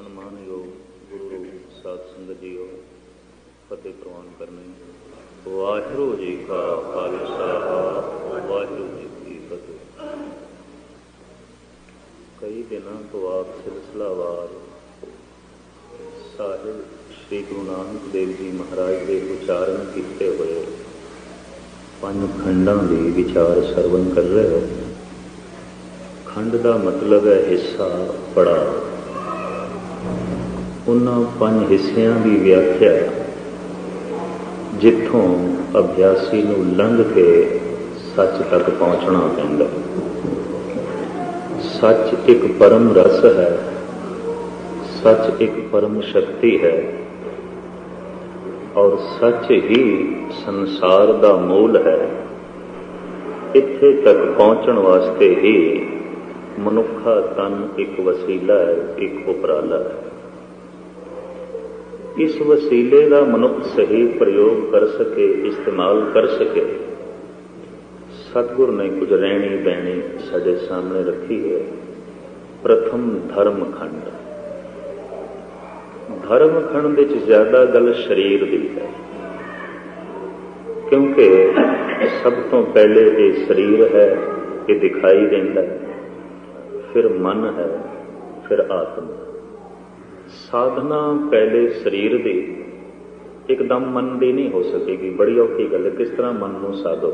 ਸਨਮਾਨਯੋਗ ਗੁਰੂ ਸਾਧ ਸੰਗਤ ਜੀਓ, ਫਤਿਹ ਪ੍ਰਵਾਨ ਕਰਨੀ। ਵਾਹਿਗੁਰੂ ਜੀ ਕਾ ਖਾਲਸਾ, ਵਾਹਿਗੁਰੂ ਜੀ ਕੀ ਫਤਿਹ। ਕਈ ਦਿਨਾਂ ਤੋਂ ਆਪ ਸਿਲਸਿਲਾਵਾਰ ਸਾਹਿਬ ਸ੍ਰੀ ਗੁਰੂ ਨਾਨਕ ਦੇਵ ਜੀ ਮਹਾਰਾਜ ਦੇ ਉਚਾਰਨ ਕੀਤੇ ਹੋਏ ਪੰਜ ਖੰਡਾਂ ਦੀ ਵਿਚਾਰ ਸਰਵਣ ਕਰ ਰਹੇ ਹੋ। ਖੰਡ ਦਾ ਮਤਲਬ ਹੈ ਹਿੱਸਾ, ਪੜਾਅ। ਉਹਨਾਂ ਪੰਜ ਹਿੱਸਿਆਂ ਦੀ ਵਿਆਖਿਆ ਜਿੱਥੋਂ ਅਭਿਆਸੀ ਨੂੰ ਲੰਘ ਕੇ ਸੱਚ ਤੱਕ ਪਹੁੰਚਣਾ ਪੈਂਦਾ। ਸੱਚ ਇੱਕ ਪਰਮ ਰਸ ਹੈ, ਸੱਚ ਇੱਕ ਪਰਮ ਸ਼ਕਤੀ ਹੈ, ਔਰ ਸੱਚ ਹੀ ਸੰਸਾਰ ਦਾ ਮੂਲ ਹੈ। ਇੱਥੇ ਤੱਕ ਪਹੁੰਚਣ ਵਾਸਤੇ ਹੀ ਮਨੁੱਖਾ ਤਨ ਇੱਕ ਵਸੀਲਾ ਹੈ, ਇੱਕ ਉਪਰਾਲਾ ਹੈ। ਇਸ ਵਸੀਲੇ ਦਾ ਮਨੁੱਖ ਸਹੀ ਪ੍ਰਯੋਗ ਕਰ ਸਕੇ, ਇਸਤੇਮਾਲ ਕਰ ਸਕੇ, ਸਤਿਗੁਰ ਨੇ ਕੁਝ ਰਹਿਣੀ ਬਹਿਣੀ ਸਾਡੇ ਸਾਹਮਣੇ ਰੱਖੀ ਹੈ। ਪ੍ਰਥਮ ਧਰਮ ਖੰਡ। ਧਰਮ ਖੰਡ ਵਿੱਚ ਜ਼ਿਆਦਾ ਗੱਲ ਸਰੀਰ ਦੀ ਹੈ, ਕਿਉਂਕਿ ਸਭ ਤੋਂ ਪਹਿਲੇ ਇਹ ਸਰੀਰ ਹੈ, ਇਹ ਦਿਖਾਈ ਦਿੰਦਾ, ਫਿਰ ਮਨ ਹੈ, ਫਿਰ ਆਤਮਾ। ਸਾਧਨਾ ਪਹਿਲੇ ਸਰੀਰ ਦੀ, ਇੱਕਦਮ ਮਨ ਦੀ ਨਹੀਂ ਹੋ ਸਕੇਗੀ। ਬੜੀ ਔਖੀ ਗੱਲ ਹੈ, ਕਿਸ ਤਰ੍ਹਾਂ ਮਨ ਨੂੰ ਸਾਧੋ?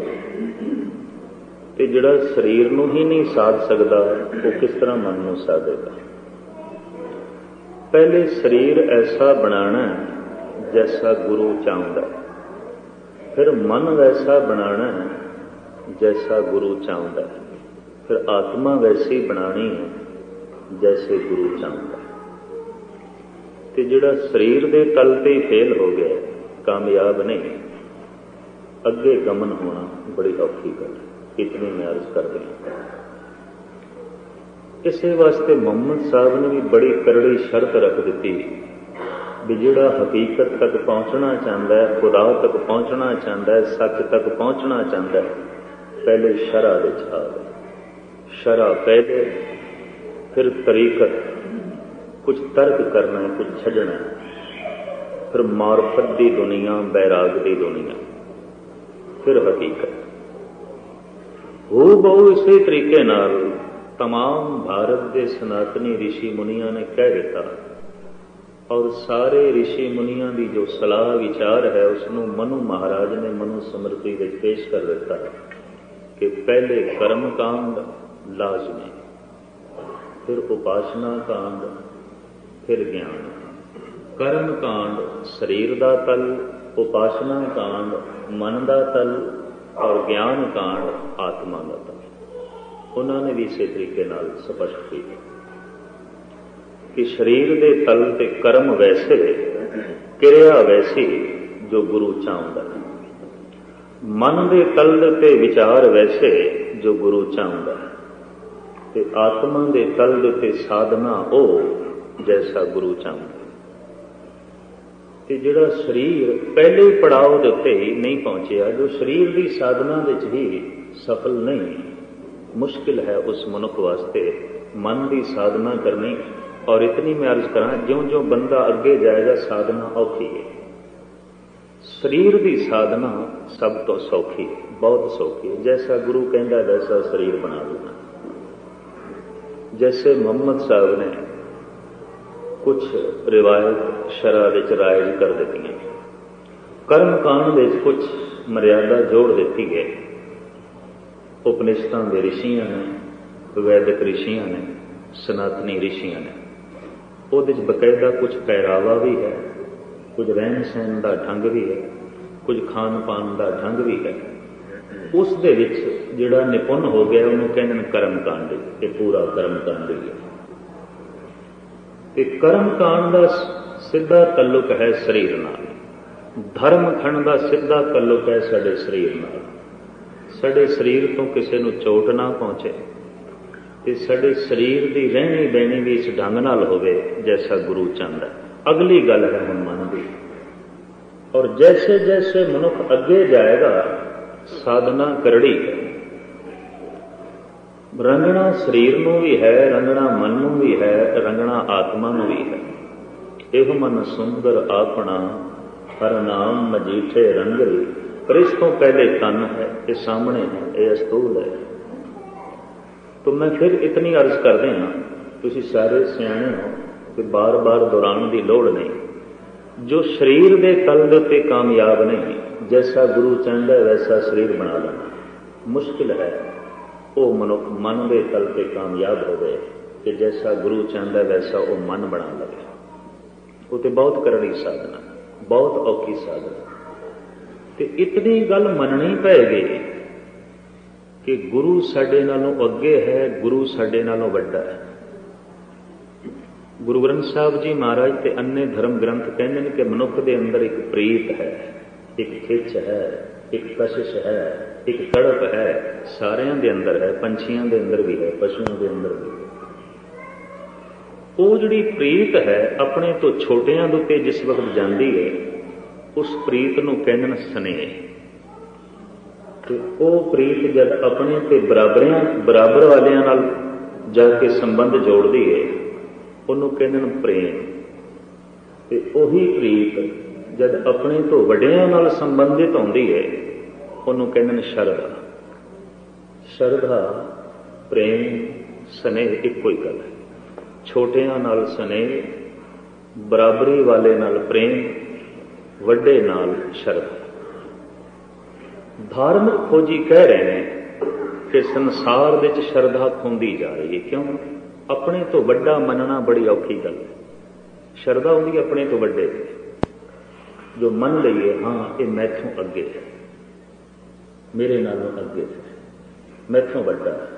ਤੇ ਜਿਹੜਾ ਸਰੀਰ ਨੂੰ ਹੀ ਨਹੀਂ ਸਾਧ ਸਕਦਾ, ਉਹ ਕਿਸ ਤਰ੍ਹਾਂ ਮਨ ਨੂੰ ਸਾਧੇਗਾ? ਪਹਿਲੇ ਸਰੀਰ ਐਸਾ ਬਣਾਣਾ ਜੈਸਾ ਗੁਰੂ ਚਾਹੁੰਦਾ, ਫਿਰ ਮਨ ਵੈਸਾ ਬਣਾਣਾ ਜੈਸਾ ਗੁਰੂ ਚਾਹੁੰਦਾ, ਫਿਰ ਆਤਮਾ ਵੈਸੀ ਬਣਾਣੀ ਹੈ ਜੈਸੇ ਗੁਰੂ ਚਾਹੁੰਦਾ। ਤੇ ਜਿਹੜਾ ਸਰੀਰ ਦੇ ਤਲ ਤੇ ਹੀ ਫੇਲ ਹੋ ਗਿਆ, ਕਾਮਯਾਬ ਨਹੀਂ, ਅੱਗੇ ਗਮਨ ਹੋਣਾ ਬੜੀ ਔਖੀ ਗੱਲ। ਇਤਨੀ ਮੈਂ ਅਰਜ਼ ਕਰਦੇ ਹਾਂ। ਇਸੇ ਵਾਸਤੇ ਮੁਹੰਮਦ ਸਾਹਿਬ ਨੇ ਵੀ ਬੜੀ ਕਰੜੀ ਸ਼ਰਤ ਰੱਖ ਦਿੱਤੀ ਵੀ ਜਿਹੜਾ ਹਕੀਕਤ ਤੱਕ ਪਹੁੰਚਣਾ ਚਾਹੁੰਦਾ ਹੈ, ਖੁਦਾ ਤੱਕ ਪਹੁੰਚਣਾ ਚਾਹੁੰਦਾ ਹੈ, ਸੱਚ ਤੱਕ ਪਹੁੰਚਣਾ ਚਾਹੁੰਦਾ ਹੈ, ਪਹਿਲੇ ਸ਼ਰਅ ਵਿੱਚ ਆਵੇ। ਸ਼ਰਅ ਪਹਿਲੇ, ਫਿਰ ਤਰੀਕਤ, ਕੁਝ ਤਰਕ ਕਰਨਾ ਹੈ, ਕੁਝ ਛੱਡਣਾ ਹੈ, ਫਿਰ ਮਾਰਫਤ ਦੀ ਦੁਨੀਆ, ਬੈਰਾਗ ਦੀ ਦੁਨੀਆ, ਫਿਰ ਹਕੀਕਤ। ਹੂ ਬਹੁ ਇਸੇ ਤਰੀਕੇ ਨਾਲ ਤਮਾਮ ਭਾਰਤ ਦੇ ਸਨਾਤਨੀ ਰਿਸ਼ੀ ਮੁਨੀਆਂ ਨੇ ਕਹਿ ਦਿੱਤਾ, ਔਰ ਸਾਰੇ ਰਿਸ਼ੀ ਮੁਨੀਆਂ ਦੀ ਜੋ ਸਲਾਹ ਵਿਚਾਰ ਹੈ ਉਸਨੂੰ ਮਨੂ ਮਹਾਰਾਜ ਨੇ ਮਨੂ ਸਮਰਤੀ ਵਿੱਚ ਪੇਸ਼ ਕਰ ਦਿੱਤਾ ਕਿ ਪਹਿਲੇ ਕਰਮ ਕਾਂਡ ਲਾਜ਼ਮੀ, ਫਿਰ ਉਪਾਸਨਾ ਕਾਂਡ, ਫਿਰ ਗਿਆਨ। ਕਰਮ ਕਾਂਡ ਸਰੀਰ ਦਾ ਤਲ, ਉਪਾਸਨਾ ਕਾਂਡ ਮਨ ਦਾ ਤਲ, ਔਰ ਗਿਆਨ ਕਾਂਡ ਆਤਮਾ ਦਾ ਤਲ। ਉਹਨਾਂ ਨੇ ਵੀ ਇਸੇ ਤਰੀਕੇ ਨਾਲ ਸਪਸ਼ਟ ਕੀਤਾ ਕਿ ਸਰੀਰ ਦੇ ਤਲ ਤੇ ਕਰਮ ਵੈਸੇ, ਕਿਰਿਆ ਵੈਸੀ ਜੋ ਗੁਰੂ ਚਾਹੁੰਦਾ, ਮਨ ਦੇ ਤਲ ਤੇ ਵਿਚਾਰ ਵੈਸੇ ਜੋ ਗੁਰੂ ਚਾਹੁੰਦਾ, ਤੇ ਆਤਮਾ ਦੇ ਤਲ ਦੇ ਉੱਤੇ ਸਾਧਨਾ ਉਹ ਜੈਸਾ ਗੁਰੂ ਚਾਹੁੰਦਾ। ਤੇ ਜਿਹੜਾ ਸਰੀਰ ਪਹਿਲੇ ਪੜਾਅ ਦੇ ਉੱਤੇ ਹੀ ਨਹੀਂ ਪਹੁੰਚਿਆ, ਜੋ ਸਰੀਰ ਦੀ ਸਾਧਨਾ ਵਿੱਚ ਹੀ ਸਫਲ ਨਹੀਂ, ਮੁਸ਼ਕਿਲ ਹੈ ਉਸ ਮਨੁੱਖ ਵਾਸਤੇ ਮਨ ਦੀ ਸਾਧਨਾ ਕਰਨੀ। ਔਰ ਇਤਨੀ ਮੈਂ ਅਰਜ਼ ਕਰਾਂ, ਜਿਉਂ-ਜਿਉਂ ਬੰਦਾ ਅੱਗੇ ਜਾਏਗਾ ਸਾਧਨਾ ਔਖੀ ਹੈ। ਸਰੀਰ ਦੀ ਸਾਧਨਾ ਸਭ ਤੋਂ ਸੌਖੀ ਹੈ, ਬਹੁਤ ਸੌਖੀ ਹੈ। ਜੈਸਾ ਗੁਰੂ ਕਹਿੰਦਾ ਵੈਸਾ ਸਰੀਰ ਬਣਾ ਲੈਣਾ। ਜੈਸੇ ਮੁਹੰਮਦ ਸਾਹਿਬ ਨੇ ਕੁਝ ਰਿਵਾਇਤ ਸ਼ਰਅ ਵਿੱਚ ਰਾਇਜ ਕਰ ਦਿੱਤੀਆਂ, ਕਰਮ ਕਾਂਡ ਵਿੱਚ ਕੁਝ ਮਰਿਆਦਾ ਜੋੜ ਦਿੱਤੀ ਹੈ। ਉਪਨਿਸ਼ਦਾਂ ਦੇ ਰਿਸ਼ੀਆਂ ਨੇ, ਵੈਦਿਕ ਰਿਸ਼ੀਆਂ ਨੇ, ਸਨਾਤਨੀ ਰਿਸ਼ੀਆਂ ਨੇ, ਉਹਦੇ 'ਚ ਬਕਾਇਦਾ ਕੁਝ ਪਹਿਰਾਵਾ ਵੀ ਹੈ, ਕੁਝ ਰਹਿਣ ਸਹਿਣ ਦਾ ਢੰਗ ਵੀ ਹੈ, ਕੁਝ ਖਾਣ ਪਾਣ ਦਾ ਢੰਗ ਵੀ ਹੈ। ਉਸ ਦੇ ਵਿੱਚ ਜਿਹੜਾ ਨਿਪੁੰਨ ਹੋ ਗਿਆ ਉਹਨੂੰ ਕਹਿੰਦੇ ਨੇ ਕਰਮ ਕਾਂਡ। ਇਹ ਪੂਰਾ ਕਰਮ ਕਾਂਡ ਹੀ ਹੈ। ਤੇ ਕਰਮ ਕਾਂਡ ਦਾ ਸਿੱਧਾ ਤਾਲੁਕ ਹੈ ਸਰੀਰ ਨਾਲ, ਧਰਮ ਖੰਡ ਦਾ ਸਿੱਧਾ ਤਾਲੁਕ ਹੈ ਸਾਡੇ ਸਰੀਰ ਨਾਲ। ਸਾਡੇ ਸਰੀਰ ਤੋਂ ਕਿਸੇ ਨੂੰ ਚੋਟ ਨਾ ਪਹੁੰਚੇ, ਤੇ ਸਾਡੇ ਸਰੀਰ ਦੀ ਰਹਿਣੀ ਬਹਿਣੀ ਵੀ ਇਸ ਢੰਗ ਨਾਲ ਹੋਵੇ ਜੈਸਾ ਗੁਰੂ ਚਾਹੁੰਦਾ। ਅਗਲੀ ਗੱਲ ਹੈ ਹੁਣ ਮਨ ਦੀ। ਔਰ ਜੈਸੇ ਜੈਸੇ ਮਨੁੱਖ ਅੱਗੇ ਜਾਏਗਾ ਸਾਧਨਾ ਕਰੜੀ ਹੈ। ਰੰਗਣਾ ਸਰੀਰ ਨੂੰ ਵੀ ਹੈ, ਰੰਗਣਾ ਮਨ ਨੂੰ ਵੀ ਹੈ, ਰੰਗਣਾ ਆਤਮਾ ਨੂੰ ਵੀ ਹੈ। ਇਹ ਮਨ ਸੁੰਦਰ ਆਪਣਾ ਹਰ ਨਾਮ ਮਜੀਠੇ ਰੰਗਰੀ। पर इस तो पहले तन है, ये सामने है, ये अस्तूल है। तो मैं फिर इतनी अर्ज कर देना, तुसी सारे सियाणे हो कि बार बार दोहराने की लोड़ नहीं। जो शरीर के तल दे उत्ते कामयाब नहीं, जैसा गुरु चाहता है वैसा शरीर बना लेना मुश्किल है। वो मनुख मन के तल पर कामयाब हो गए कि जैसा गुरु चाहता है वैसा वो मन बना लगे। वो तो बहुत करड़ी साधना, बहुत औखी साधना। ते इतनी गल मननी पैगी कि गुरु साडे नालों अगे है, गुरु साडे नालों वड्डा है। गुरु ग्रंथ साहब जी महाराज ते अन्य धर्म ग्रंथ कहते हैं कि मनुख के अंदर एक प्रीत है, एक खिच है, एक कशिश है, एक तड़प है। सारियां दे अंदर है, पंछियां दे अंदर भी है, पशुओं के अंदर भी है। वो जिहड़ी प्रीत है अपने तो छोटियां दे उत्ते जिस वक्त जाती है, उस प्रीत नूं कहण स्नेह। ते वो प्रीत जब अपने ते बराबर वालियां नाल जाके संबंध जोड़दी है, उहनूं कहण प्रेम। ते ओही प्रीत जब अपने तो वड्डियां नाल संबंधित होंदी है, उहनूं कहण शरधा। शरधा, प्रेम, स्नेह इक्को ही गल है। छोटियां नाल स्नेह, बराबरी वाले नाल प्रेम, वड्डे नाल शरधा। धार्मिक खोजी कह रहे हैं कि संसार विच शरधा खोंदी जा रही है। क्यों? अपने तो वड्डा मनना बड़ी औखी गल है। शरधा होंदी अपने तो वड्डे जो मन लईए, हाँ ये मैथों अगे है, मेरे नालों अगे है, मैथों वड्डा है।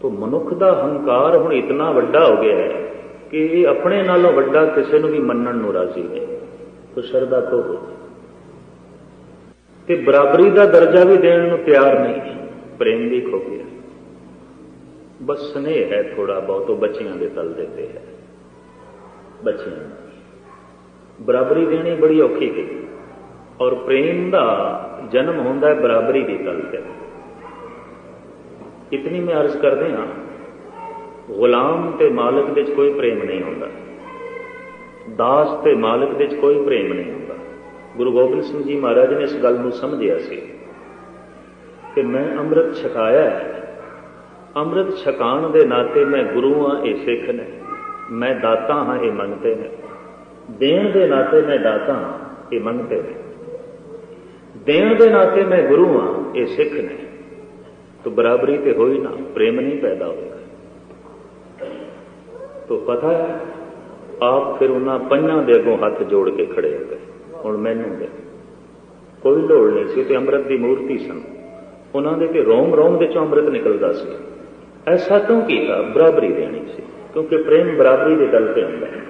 तो मनुख दा हंकार हुण इतना वड्डा हो गया है कि ये अपने नालों वड्डा किसी नूं भी मनण नूं राजी नहीं। तो शरधा खो गई ते बराबरी का दर्जा भी देने को तैयार नहीं, प्रेम भी खो गया। बस स्नेह है थोड़ा बहुत, बच्चियां के तल देते है। बच्चियां बराबरी देनी बड़ी औखी गई, और प्रेम का जन्म होता है बराबरी की तल से। इतनी मैं अर्ज कर दें, गुलाम ते मालिक विच कोई प्रेम नहीं होता, दास ते मालिक विच कोई प्रेम नहीं होता। गुरु गोबिंद सिंह जी महाराज ने इस गल नूं समझिया सी कि मैं अमृत छकाया है, अमृत छकाण दे नाते मैं गुरु हाँ ये सिख ने, मैं दाता हाँ ये मंगते हैं। देण दे नाते मैं दाता हाँ ये मंगते हैं, देण दे नाते मैं गुरु हाँ ये सिख ने। तो बराबरी तो हो ही ना, प्रेम नहीं पैदा होगा। तो पता है आप फिर उन्होंने पंजां दे अगों हथ जोड़ के खड़े हो गए। हुण मैनूं दे कोई लोड़ नहीं सी, ते अमृत की मूर्ति सन, उन्होंने ते रोम रोम दे चों अमृत निकलता सी। ऐसा क्यों किया? बराबरी देनी सी, क्योंकि प्रेम बराबरी के गल पे होंदा है।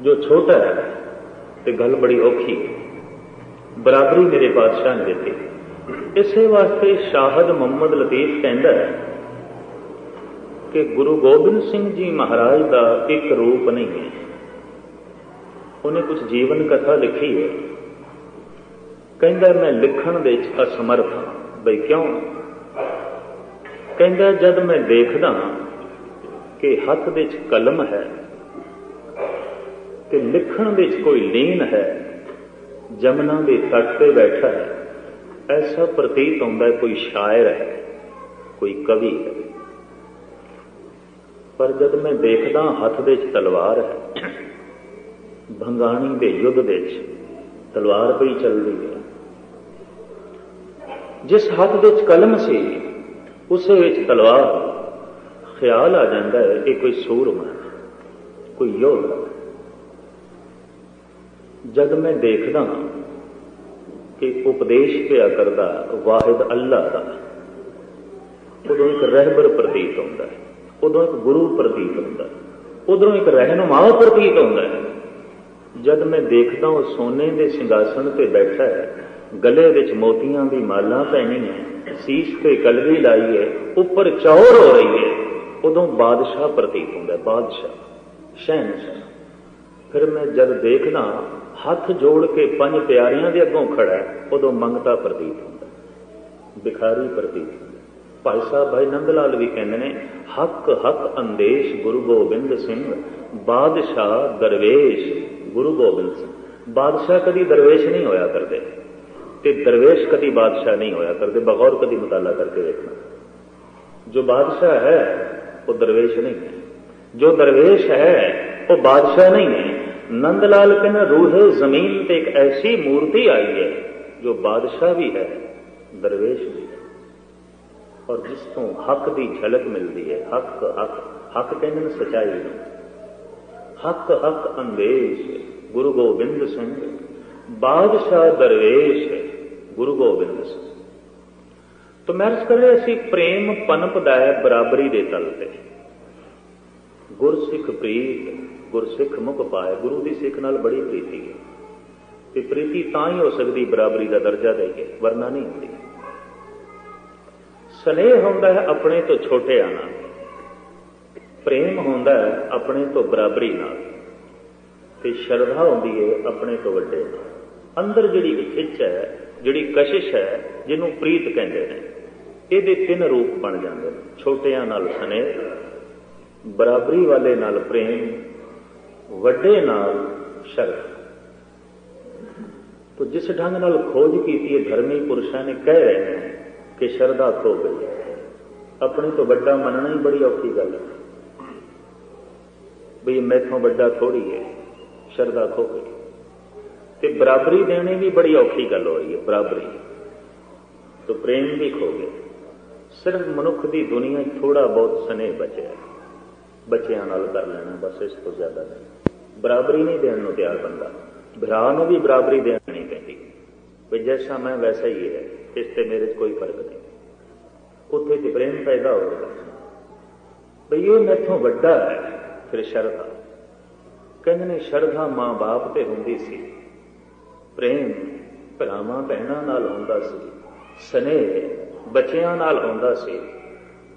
जो छोटा है तो गल बड़ी औखी है। बराबरी मेरे पातशाह ने दी। इसे वास्ते शाहद मुहम्मद लतीफ कहता है कि गुरु गोबिंद सिंह जी महाराज का एक रूप नहीं है। उन्हें कुछ जीवन कथा लिखी है, कहता मैं लिखण दे असमर्थ हाँ। बई क्यों? कहता जद मैं देखदा कि हथ दे कलम है ते लिखण दे कोई लीन है, जमुना के तट पे बैठा है, ऐसा प्रतीत होता है कोई शायर है, कोई कवि है। पर जब मैं देखदा हथ दे तलवार है, भंगाणी के युद्ध दे तलवार पई चल रही है। जिस हाथ दे कलम से उस तलवार, ख्याल आ जाता है कि कोई सूरमा है, कोई योद्धा। जब मैं देखदा कि उपदेश पिया करदा वाहिद अल्लाह का, उदों एक रहबर प्रतीत होता है, उदों एक गुरु प्रतीत होता है, उधरों एक रहनुमा प्रतीत होता है। जब मैं देखदा वो सोने के सिंघासन पर बैठा है, गले विच मोतियां की माला पहनी है, शीश पे कलगी लाई है, ऊपर चौर हो रही है, उदों बादशाह प्रतीत होता है, बादशाह, शहनशाह। फिर मैं जब देखना हाथ जोड़ के पंज प्यारियां दे अगों खड़ा है, उदों मंगता प्रतीत होता है, भिखारी प्रतीत होता है। भाई साहब भाई नंद लाल भी कहते हैं, हक हक अंदेश गुरु गोबिंद सिंह, बादशाह दरवेश गुरु गोबिंद सिंह। बादशाह कभी दरवेश नहीं होया करते, ते दरवेश कभी बादशाह नहीं होया करते। बगौर कभी मुताला करके देखना, जो बादशाह है वो दरवेश नहीं है, जो दरवेश है वो बादशाह नहीं है। नंदलाल कहना रूहे जमीन पे एक ऐसी मूर्ति आई है जो बादशाह भी है दरवेश भी है, और जिसों हक की झलक मिलती है। हक हक हक कहने सच्चाई, हक हक अंदेश गुरु गोबिंद सिंह, बादशाह दरवेश गुरु गोबिंद सिंह। तो मैं अर्ज कर रहा सी, प्रेम पनपदा है बराबरी दे तल ते। गुरसिख प्रीत गुरसिख मुख पाए, गुरु की सिख नाल बड़ी प्रीति है, ते प्रीति तां ही हो सकती बराबरी का दर्जा दे के, वरना नहीं होती। स्नेह होंदा है अपने तो छोटे नाल, प्रेम होंदा है अपने तो बराबरी नाल, ते शरधा होंदी है अपने तो वड्डे नाल। अंदर जिहड़ी खिच है, जिहड़ी कशिश है, जिन्हों प्रीत कहते हैं, ये तीन रूप बन जाते हैं। छोटियां नाल स्नेह, बराबरी वाले नाल प्रेम, वड्डे नाल शरधा। तो जिस ढंग नाल खोज की धर्मी पुरुषों ने कह रहे हैं कि शरधा खो गई, अपने तो बड़ा मनना ही बड़ी औखी गल है। बई मैथों बड़ा थोड़ी है, शरधा खो गई। ते बराबरी देने भी बड़ी औखी गल हो रही है, बराबरी, तो प्रेम भी खो गए। सिर्फ मनुख की दुनिया थोड़ा बहुत स्नेह बचे, बच्चों नाल कर लेना बस, इस तो ज्यादा नहीं। बराबरी नहीं देने को तैयार बंदा, भरा नूं भी बराबरी देनी नहीं पैंदी, भाई जैसा मैं वैसा ही है, इससे मेरे कोई फर्क नहीं। उत्थे ते प्रेम पैदा होगा, भाई ये मैथों वड्डा है। फिर शरधा कहते ने, शरधा मां बाप ते हुंदी सी, प्रेम भरावां भैणां नाल हुंदा सी, स्नेह बच्चियां नाल हुंदा सी।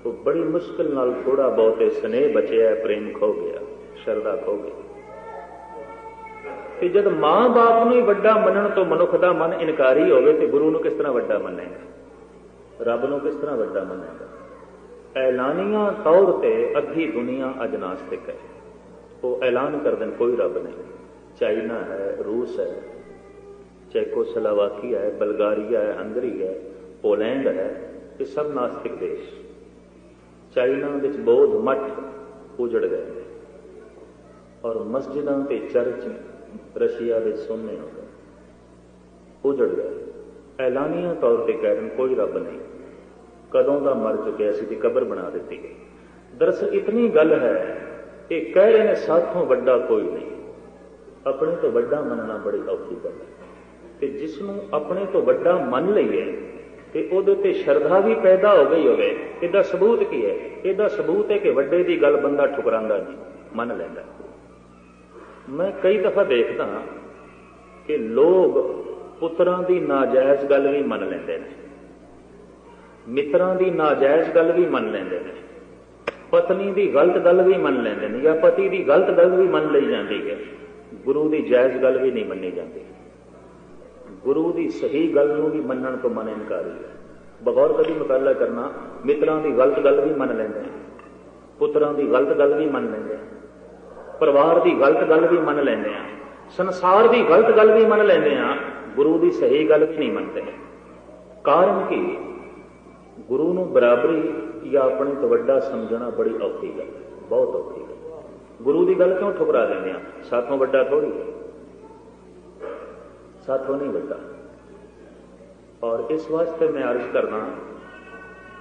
तो बड़ी मुश्किल नाल थोड़ा बहुत स्नेह बचिया, प्रेम खो गया, शरधा खो गई। कि जब मां बाप नूं ही वड्डा मनण तो मनुख दा मन इनकारी होवे, ते गुरु नूं किस तरह वड्डा मनेगा, रब नूं किस तरह वड्डा मनेगा। ऐलानिया तौर ते अद्धी दुनिया अज नास्तिक है, वो ऐलान कर दें कोई रब नहीं। चाइना है, रूस है, चेकोस्लोवाकिया है, बल्गारिया है, हंगरी है, पोलैंड है, ये सब नास्तिक देश। चाइना विच बौद्ध मठ उजड़ गए और मस्जिदां ते चर्च रशिया विच सुन्ने हो गए, उजड़ गए। ऐलानिया तौर पर कह रहे कोई रब नहीं, कदों का मर चुके, असीं दी कबर बना दी गई। दरअसल इतनी गल है कि कह रहे हैं साथों वड्डा कोई नहीं, अपने तो वड्डा मनना बड़ी औखी गल है। कि जिसनों अपने तो वड्डा मन लईए ते उहदे ते शरधा भी पैदा हो गई होवे, इहदा सबूत की है? इहदा सबूत है कि वड्डे दी गल बंदा ठुकरांदा नहीं, मन लैंदा। मैं कई दफा देखदा कि लोग पुत्रां दी नाजायज गल भी मन लैंदे ने, मित्रां दी नाजायज गल भी मन लैंदे ने, पत्नी दी गलत गल भी मन लैंदे ने, या पति दी गलत गल भी मन लई जाती है। गुरु दी जायज गल भी नहीं मन्नी जाती। गुरु दी सही गल नूं भी मनण तो मन इनकारी है। बगौर कभी मुताला करना, मित्रां दी गलत गल भी मन लैंदे, पुत्रां दी गलत गल भी मन लैंदे, परिवार दी गलत गल भी मन लैंदे, संसार दी गलत गल भी मन लैंदे, गुरु दी सही गल भी नहीं मनते। कारण की गुरु नूं बराबरी या अपने तो वड्डा समझना बड़ी औखी गल, बहुत औखी गल। गुरु की गल क्यों ठुकरा देंगे? साथों वड्डा थोड़ी है, साथों नहीं वड्डा। और इस वास्ते मैं अर्ज करना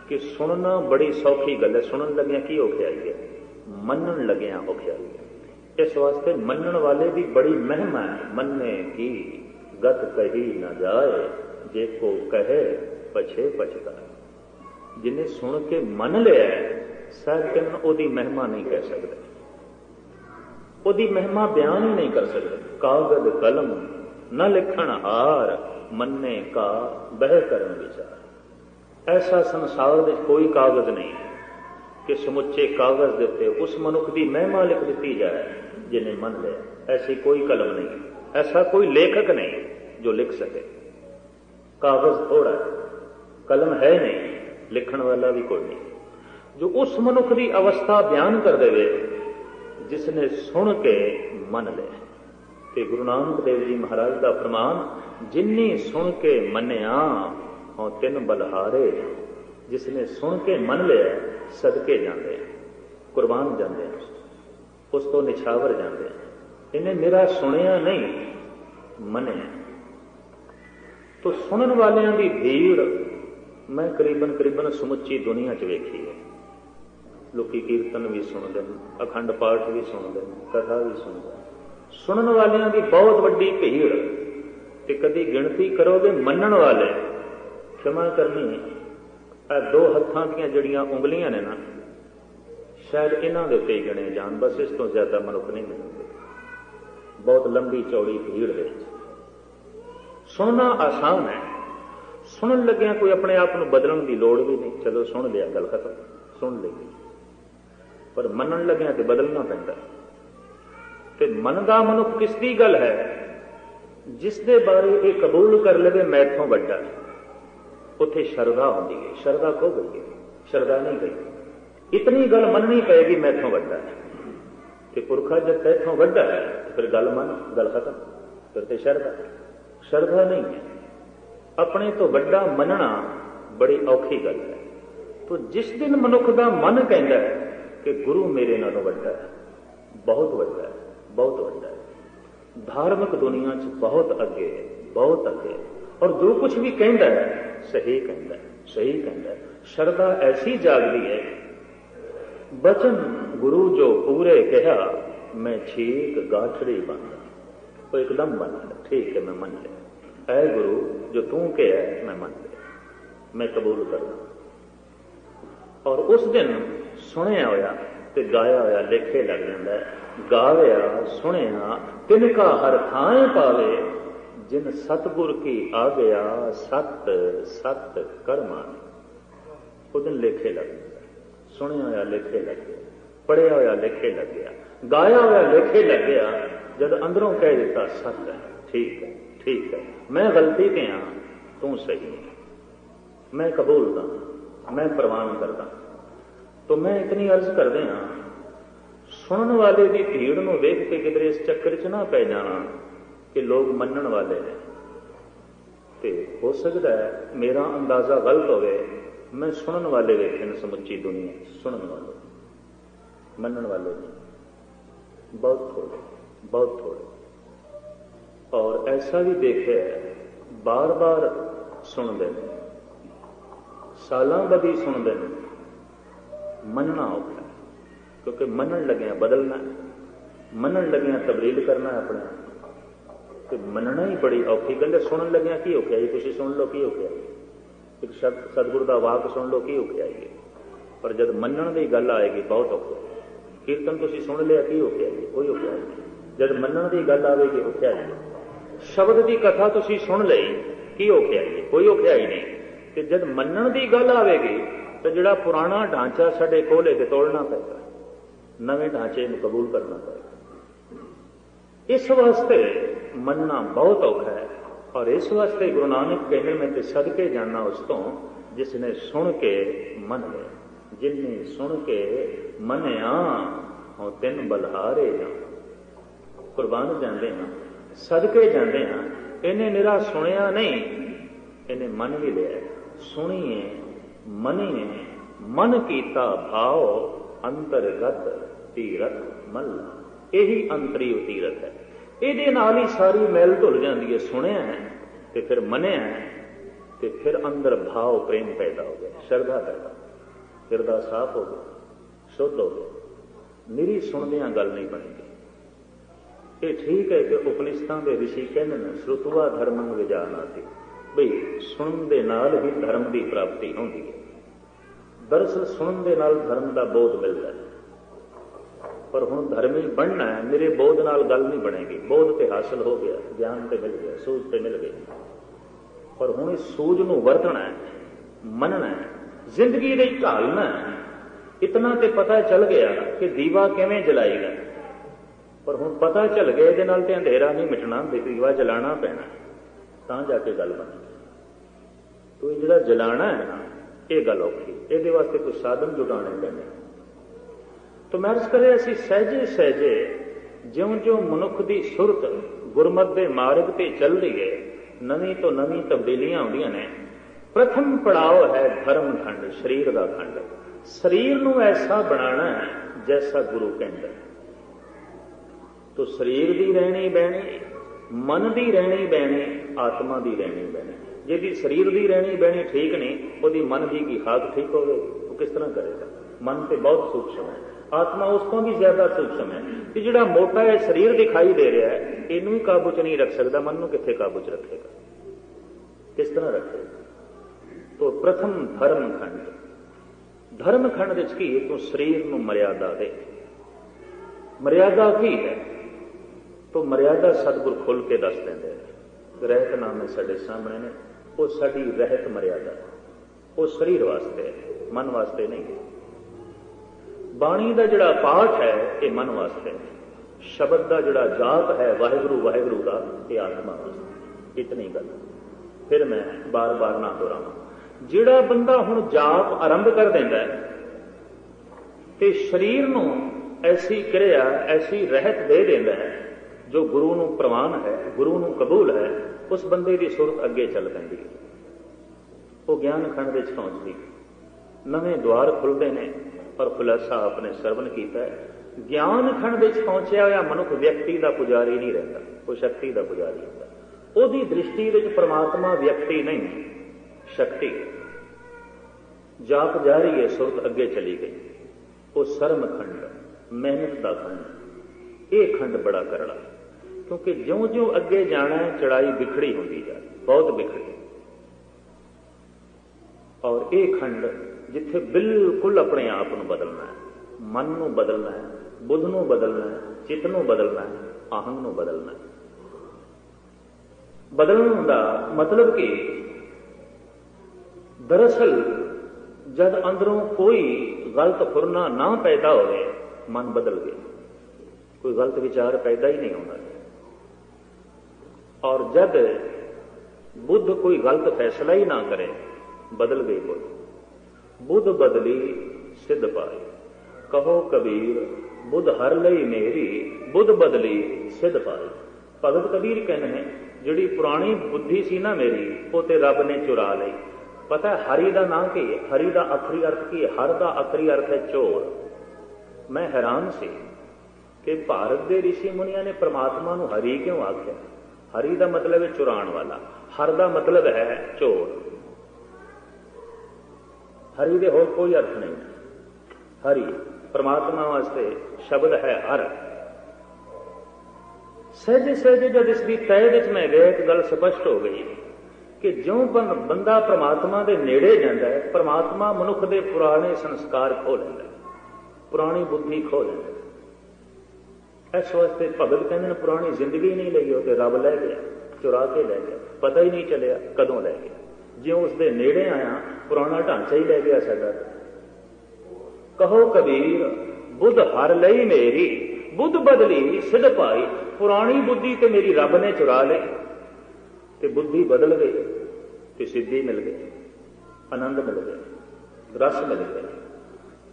कि सुनना बड़ी सौखी गल है, सुनन लग्या की औखियाई है, मनन लग्या औखियाई है। इस वास्ते मनन वाले की बड़ी महिमा है। मन्ने की गत कही न जाए, जे को कहे पछे पछताए। जिन्हें सुन के मन लिया सैकंड ओदी महिमा नहीं कह सकते, ओदी महिमा बयान ही नहीं कर सकते। कागज कलम न लिखण हार, मन्ने का बह करन विचार। ऐसा संसार में कोई कागज नहीं है कि समुचे कागज के उत्ते उस मनुख की महिमा लिख दी जाए जिन्हें मन लिया। ऐसी कोई कलम नहीं, ऐसा कोई लेखक नहीं जो लिख सके। कागज थोड़ा है, कलम है नहीं, लिखण वाला भी कोई नहीं, जो उस मनुख की अवस्था बयान कर देवे जिसने सुन के मन लिया। ते गुरु नानक देव जी महाराज का फरमान, जिन्नी सुन के मनिया हों तिन बलहारे। जिसने सुन के मन लिया सदके जाते हैं, कुर्बान जाते हैं, उस तो निछावर जाते हैं। इन्हें मेरा सुनिया नहीं मनिया। तो सुनन वालियां की भीड़ मैं करीबन समुची दुनिया च वेखी है। लोकी कीर्तन भी सुनते हैं, अखंड पाठ भी सुनते हैं, कथा भी सुनते हैं। सुनन वालियां की बहुत वड्डी भीड़, ते कदी गिणती करोगे मनण वाले, क्षमा करनी दो हत्थां दीयां जड़ियां उंगलियां ने ना, शायद इन्हां दे उत्ते ही गिणे जाण, बस इस तो ज्यादा मनुख नहीं मिलते। बहुत लंबी चौड़ी भीड़ दे सुनना आसान है। सुनन लग्या कोई अपने आप को बदलण की लोड़ भी नहीं, चलो सुन लिया गल खत्म, सुन ली। पर मनन लग्या तो बदलना पैंदा। ते मनदा मनुख किसदी गल है, जिसदे बारे ये कबूल कर लवे मैथों वड्डा, उत्थे शरदा होंदी है। शरदा खो गई है, शरदा नहीं गई। इतनी गल मननी पेगी मैथों वड्डा है। ते पुरखा जब तैथों वड्डा है तो फिर गल मन, गल खत्म, फिर तो शरदा नहीं है। अपने तो वड्डा मनना बड़ी औखी गल है। तो जिस दिन मनुख का मन कहता है कि गुरु मेरे नालों वड्डा है, बहुत वड्डा है, बहुत वड्डा है, धार्मिक दुनिया च बहुत अगे है, बहुत अगे, और जो कुछ भी कहता है सही कहता है, सही कहता है। शरदा ऐसी जागती है, बचन गुरु जो पूरे कहा, मैं छीक गाठड़ी बन, तो एकदम बन लिया, ठीक है मैं मन लिया। ऐ गुरु जो तू कहा है मैं मन लिया, मैं कबूल करना। और उस दिन सुनिया होया ते गाया होया लेखे लग जाता है। गावया सुनिया तिनका हर थाए पावे, जिन सतगुर की आ गया सत सत कर्मान। उस दिन लेखे लग जाता है। सुनिया होया लेखे लग गया, पढ़िया होया लेखे लग गया, गाया होया लेखे लग गया। जब अंदरों कह दिता सत है, ठीक है, ठीक है, मैं गलती ते हाँ, तू सही है, मैं कबूलदा, मैं प्रवान करदा। तो मैं इतनी अर्ज कर दिया, सुनन वाले की भीड़ में वेख के किधरे इस चक्कर च ना पै जाना कि लोग मनण वाले हैं। तो हो सकता है मेरा अंदाजा गलत होवे, मैं सुनन वाले वेखे न समुची दुनिया, सुनन वाले, मनण वाले नहीं, बहुत थोड़े, बहुत थोड़े। और ऐसा भी देखे बार बार सुनते हैं, सालां बदी सुनते हैं, मनना औखा है। क्योंकि मनन लगे बदलना, मनन लगे तब्दील करना अपने, तो मनना ही बड़ी औखी गल है। सुनन लग्या की औखिया जी, तुसीं सुन लो की औखिया, एक शब्द सतगुरु का वाक सुन लो की औखिया जी। पर जब मनन की गल आएगी बहुत औखा। कीर्तन तुसीं सुन लिया की औखिया जी, कोई औखिया नहीं। जब मनन की गल आएगी औखिया जी। शब्द की कथा तुसीं सुन लई की औखिया जी, कोई औखिया ही नहीं। कि जब मनन की गल आएगी तो जिहड़ा पुराना ढांचा साडे कोल है तोड़ना पेगा, नवे ढांचे में कबूल करना पड़ेगा। इस वास्ते मनना बहुत औखा है। और इस वास्ते गुरु नानक कहने में सदके जाना उस तो जिसने सुन के मन लिया, जिन्हें सुन के मनिया हो तिन बलहारे जा। कुर्बान जाते हैं, सदके जाते हैं। इन्हें निरा सुनिया नहीं, इन्हें मन भी लिया। सुनिए मनिए मन कीता भाव, अंतरगत तीरथ मल्ला। यही अंतरी तीरथ है। ਇਹਦੇ ਨਾਲ ही सारी मैल धुल जाती है। सुनिया है तो फिर मनिया है तो फिर अंदर भाव प्रेम पैदा हो गया, श्रद्धा पैदा, हिरदा साफ हो गया, शुद्ध हो गया। निरी सुनदियां गल नहीं बनेगी। ये ठीक है कि उपनिषदां दे ऋषि कहते हैं श्रुतवा धर्मं विजानाति, बई सुनन दे नाल ही धर्म की प्राप्ति होती है। दरअसल सुनन दे नाल धर्म का बोध मिलता है। पर हुण धर्मी बनना है, मेरे बोध नाल गल नहीं बनेगी। बोध तो हासिल हो गया, ज्ञान तो मिल गया, सूझ तो मिल गई, पर हुण इस सूझ नूं वरतना है, मनना है, जिंदगी दे ढालना है। इतना तो पता चल गया कि दीवा किवें जलाएगा, पर हुण पता चल गया इहदे नाल ते अंधेरा नहीं मिटना, दीवा जलाना पैना, तां जाके गल बनेगी। तो जिहड़ा जलाना है ना, ये गल औखी, ये वास्ते कोई साधन जुटाने पैने। तो महर्ष करे असी सहजे सहजे ज्यों ज्यों मनुख की सुरत गुरमत के मार्ग ते चल रही है, नवी तो नवी तब्दीलियां आउंदियां ने। प्रथम पड़ाव है धर्म खंड, शरीर का खंड। शरीर नूं ऐसा बनाना है जैसा गुरु कहता है। तो शरीर की रहनी बहनी, मन की रहनी बहनी, आत्मा की रहनी बहनी। यदि शरीर की रहनी बहनी ठीक नहीं, वही मन की की खाक ठीक होगी, वो किस तरह करेगा? मन तो बहुत सूक्ष्म है, आत्मा उसको भी ज्यादा सूक्ष्म है कि जिहड़ा मोटा है शरीर दिखाई दे रहा है, इनू ही काबू च नहीं रख सकता, मन नूं कित्थे काबू च रखेगा? किस तरह रखेगा? तो प्रथम धर्म खंड, धर्म खंड विच की तू शरीर नूं मर्यादा दे। मर्यादा की है? तो मर्यादा सतगुर खुल के दस देंदे ने। रहतनामे साडे सामने ने, वो साडी रहत मर्यादा, वो शरीर वास्ते है, मन वास्ते नहीं है। बाणी का जिहड़ा पाठ है ये मन वास्ते है, शब्द का जिहड़ा जाप है वाहिगुरू वाहिगुरू का, ये आत्मा वास्ते। इतनी गल फिर मैं बार बार ना दोहरावां। जिहड़ा बंदा हुण जाप आरंभ कर देंदा है ते शरीर नूं ऐसी क्रिया ऐसी रहत दे देंदा है जो गुरु नूं प्रवान है, गुरु नूं कबूल है, उस बंदे की सुरत अगे चल पैंदी है। वो ज्ञान खंड विच पहुंचदी, नवे द्वार खुलते हैं। पर खुलासा आपने सरवण किया है, ज्ञान खंड विच पहुंचया होया मनुख व्यक्ति का पुजारी नहीं रहता, वो शक्ति का पुजारी होता। उसकी दृष्टि विच परमात्मा व्यक्ति नहीं, शक्ति। जाप जारी है, सुरत अगे चली गई। वो सरम खंड, मेहनत का खंड, ये खंड बड़ा करड़ा, क्योंकि ज्यों ज्यों अगे जाना है चढ़ाई बिखड़ी होती जाए, बहुत बिखड़ी। और ये खंड जिथे बिल्कुल अपने आप को बदलना है, मन को बदलना है, बुद्ध को बदलना है, चित्त को बदलना है, आहंग को बदलना है। बदलने का मतलब कि दरअसल जब अंदरों कोई गलत फुरना ना पैदा होवे, मन बदल गया, कोई गलत विचार पैदा ही नहीं होता। और जब बुद्ध कोई गलत फैसला ही ना करे, बदल गई बुद्ध। बुद्ध बदली सिद्ध पाई, कहो कबीर बुद्ध हर लई मेरी, बुद्ध बदली सिद्ध पाई। भगत कबीर कहने हैं जिहड़ी पुरानी बुद्धि सी ना मेरी, वो ते रब ने चुरा लई। पता है हरि का नाम की है? हरि का आखिरी अर्थ की है? हर का आखिरी अर्थ है चोर। मैं हैरान सी कि भारत के ऋषि मुनिया ने परमात्मा नूं हरि क्यों आख्या? हरि का मतलब है चुराण वाला, हर का मतलब है चोर। हरि दे होर कोई अर्थ नहीं। हरि परमात्मा वास्ते शब्द है हर। सहजे सहजे जब इसकी तय विच मैं गया, एक गल स्पष्ट हो गई कि ज्यों बंदा परमात्मा के नेड़े जाता है, परमात्मा मनुख के पुराने संस्कार खो लेंदा, पुरानी बुद्धि खो लेंदा। इस वास्ते भगत कहते हैं पुरानी जिंदगी नहीं लई, तो रब लै गया, चुरा के लै गया, पता ही नहीं चलिया कदों लै गया। ज्यों उसके नेड़े आया पुराना ढांचा ही लै गया साडा। कहो कबीर बुद्ध हर लई मेरी, बुद्ध बदली सिद्ध पाई। पुरानी बुद्धि तो मेरी रब ने चुरा ली, तो बुद्धि बदल गई, तो सिद्धि मिल गई, आनंद मिल गया, रस मिल गया।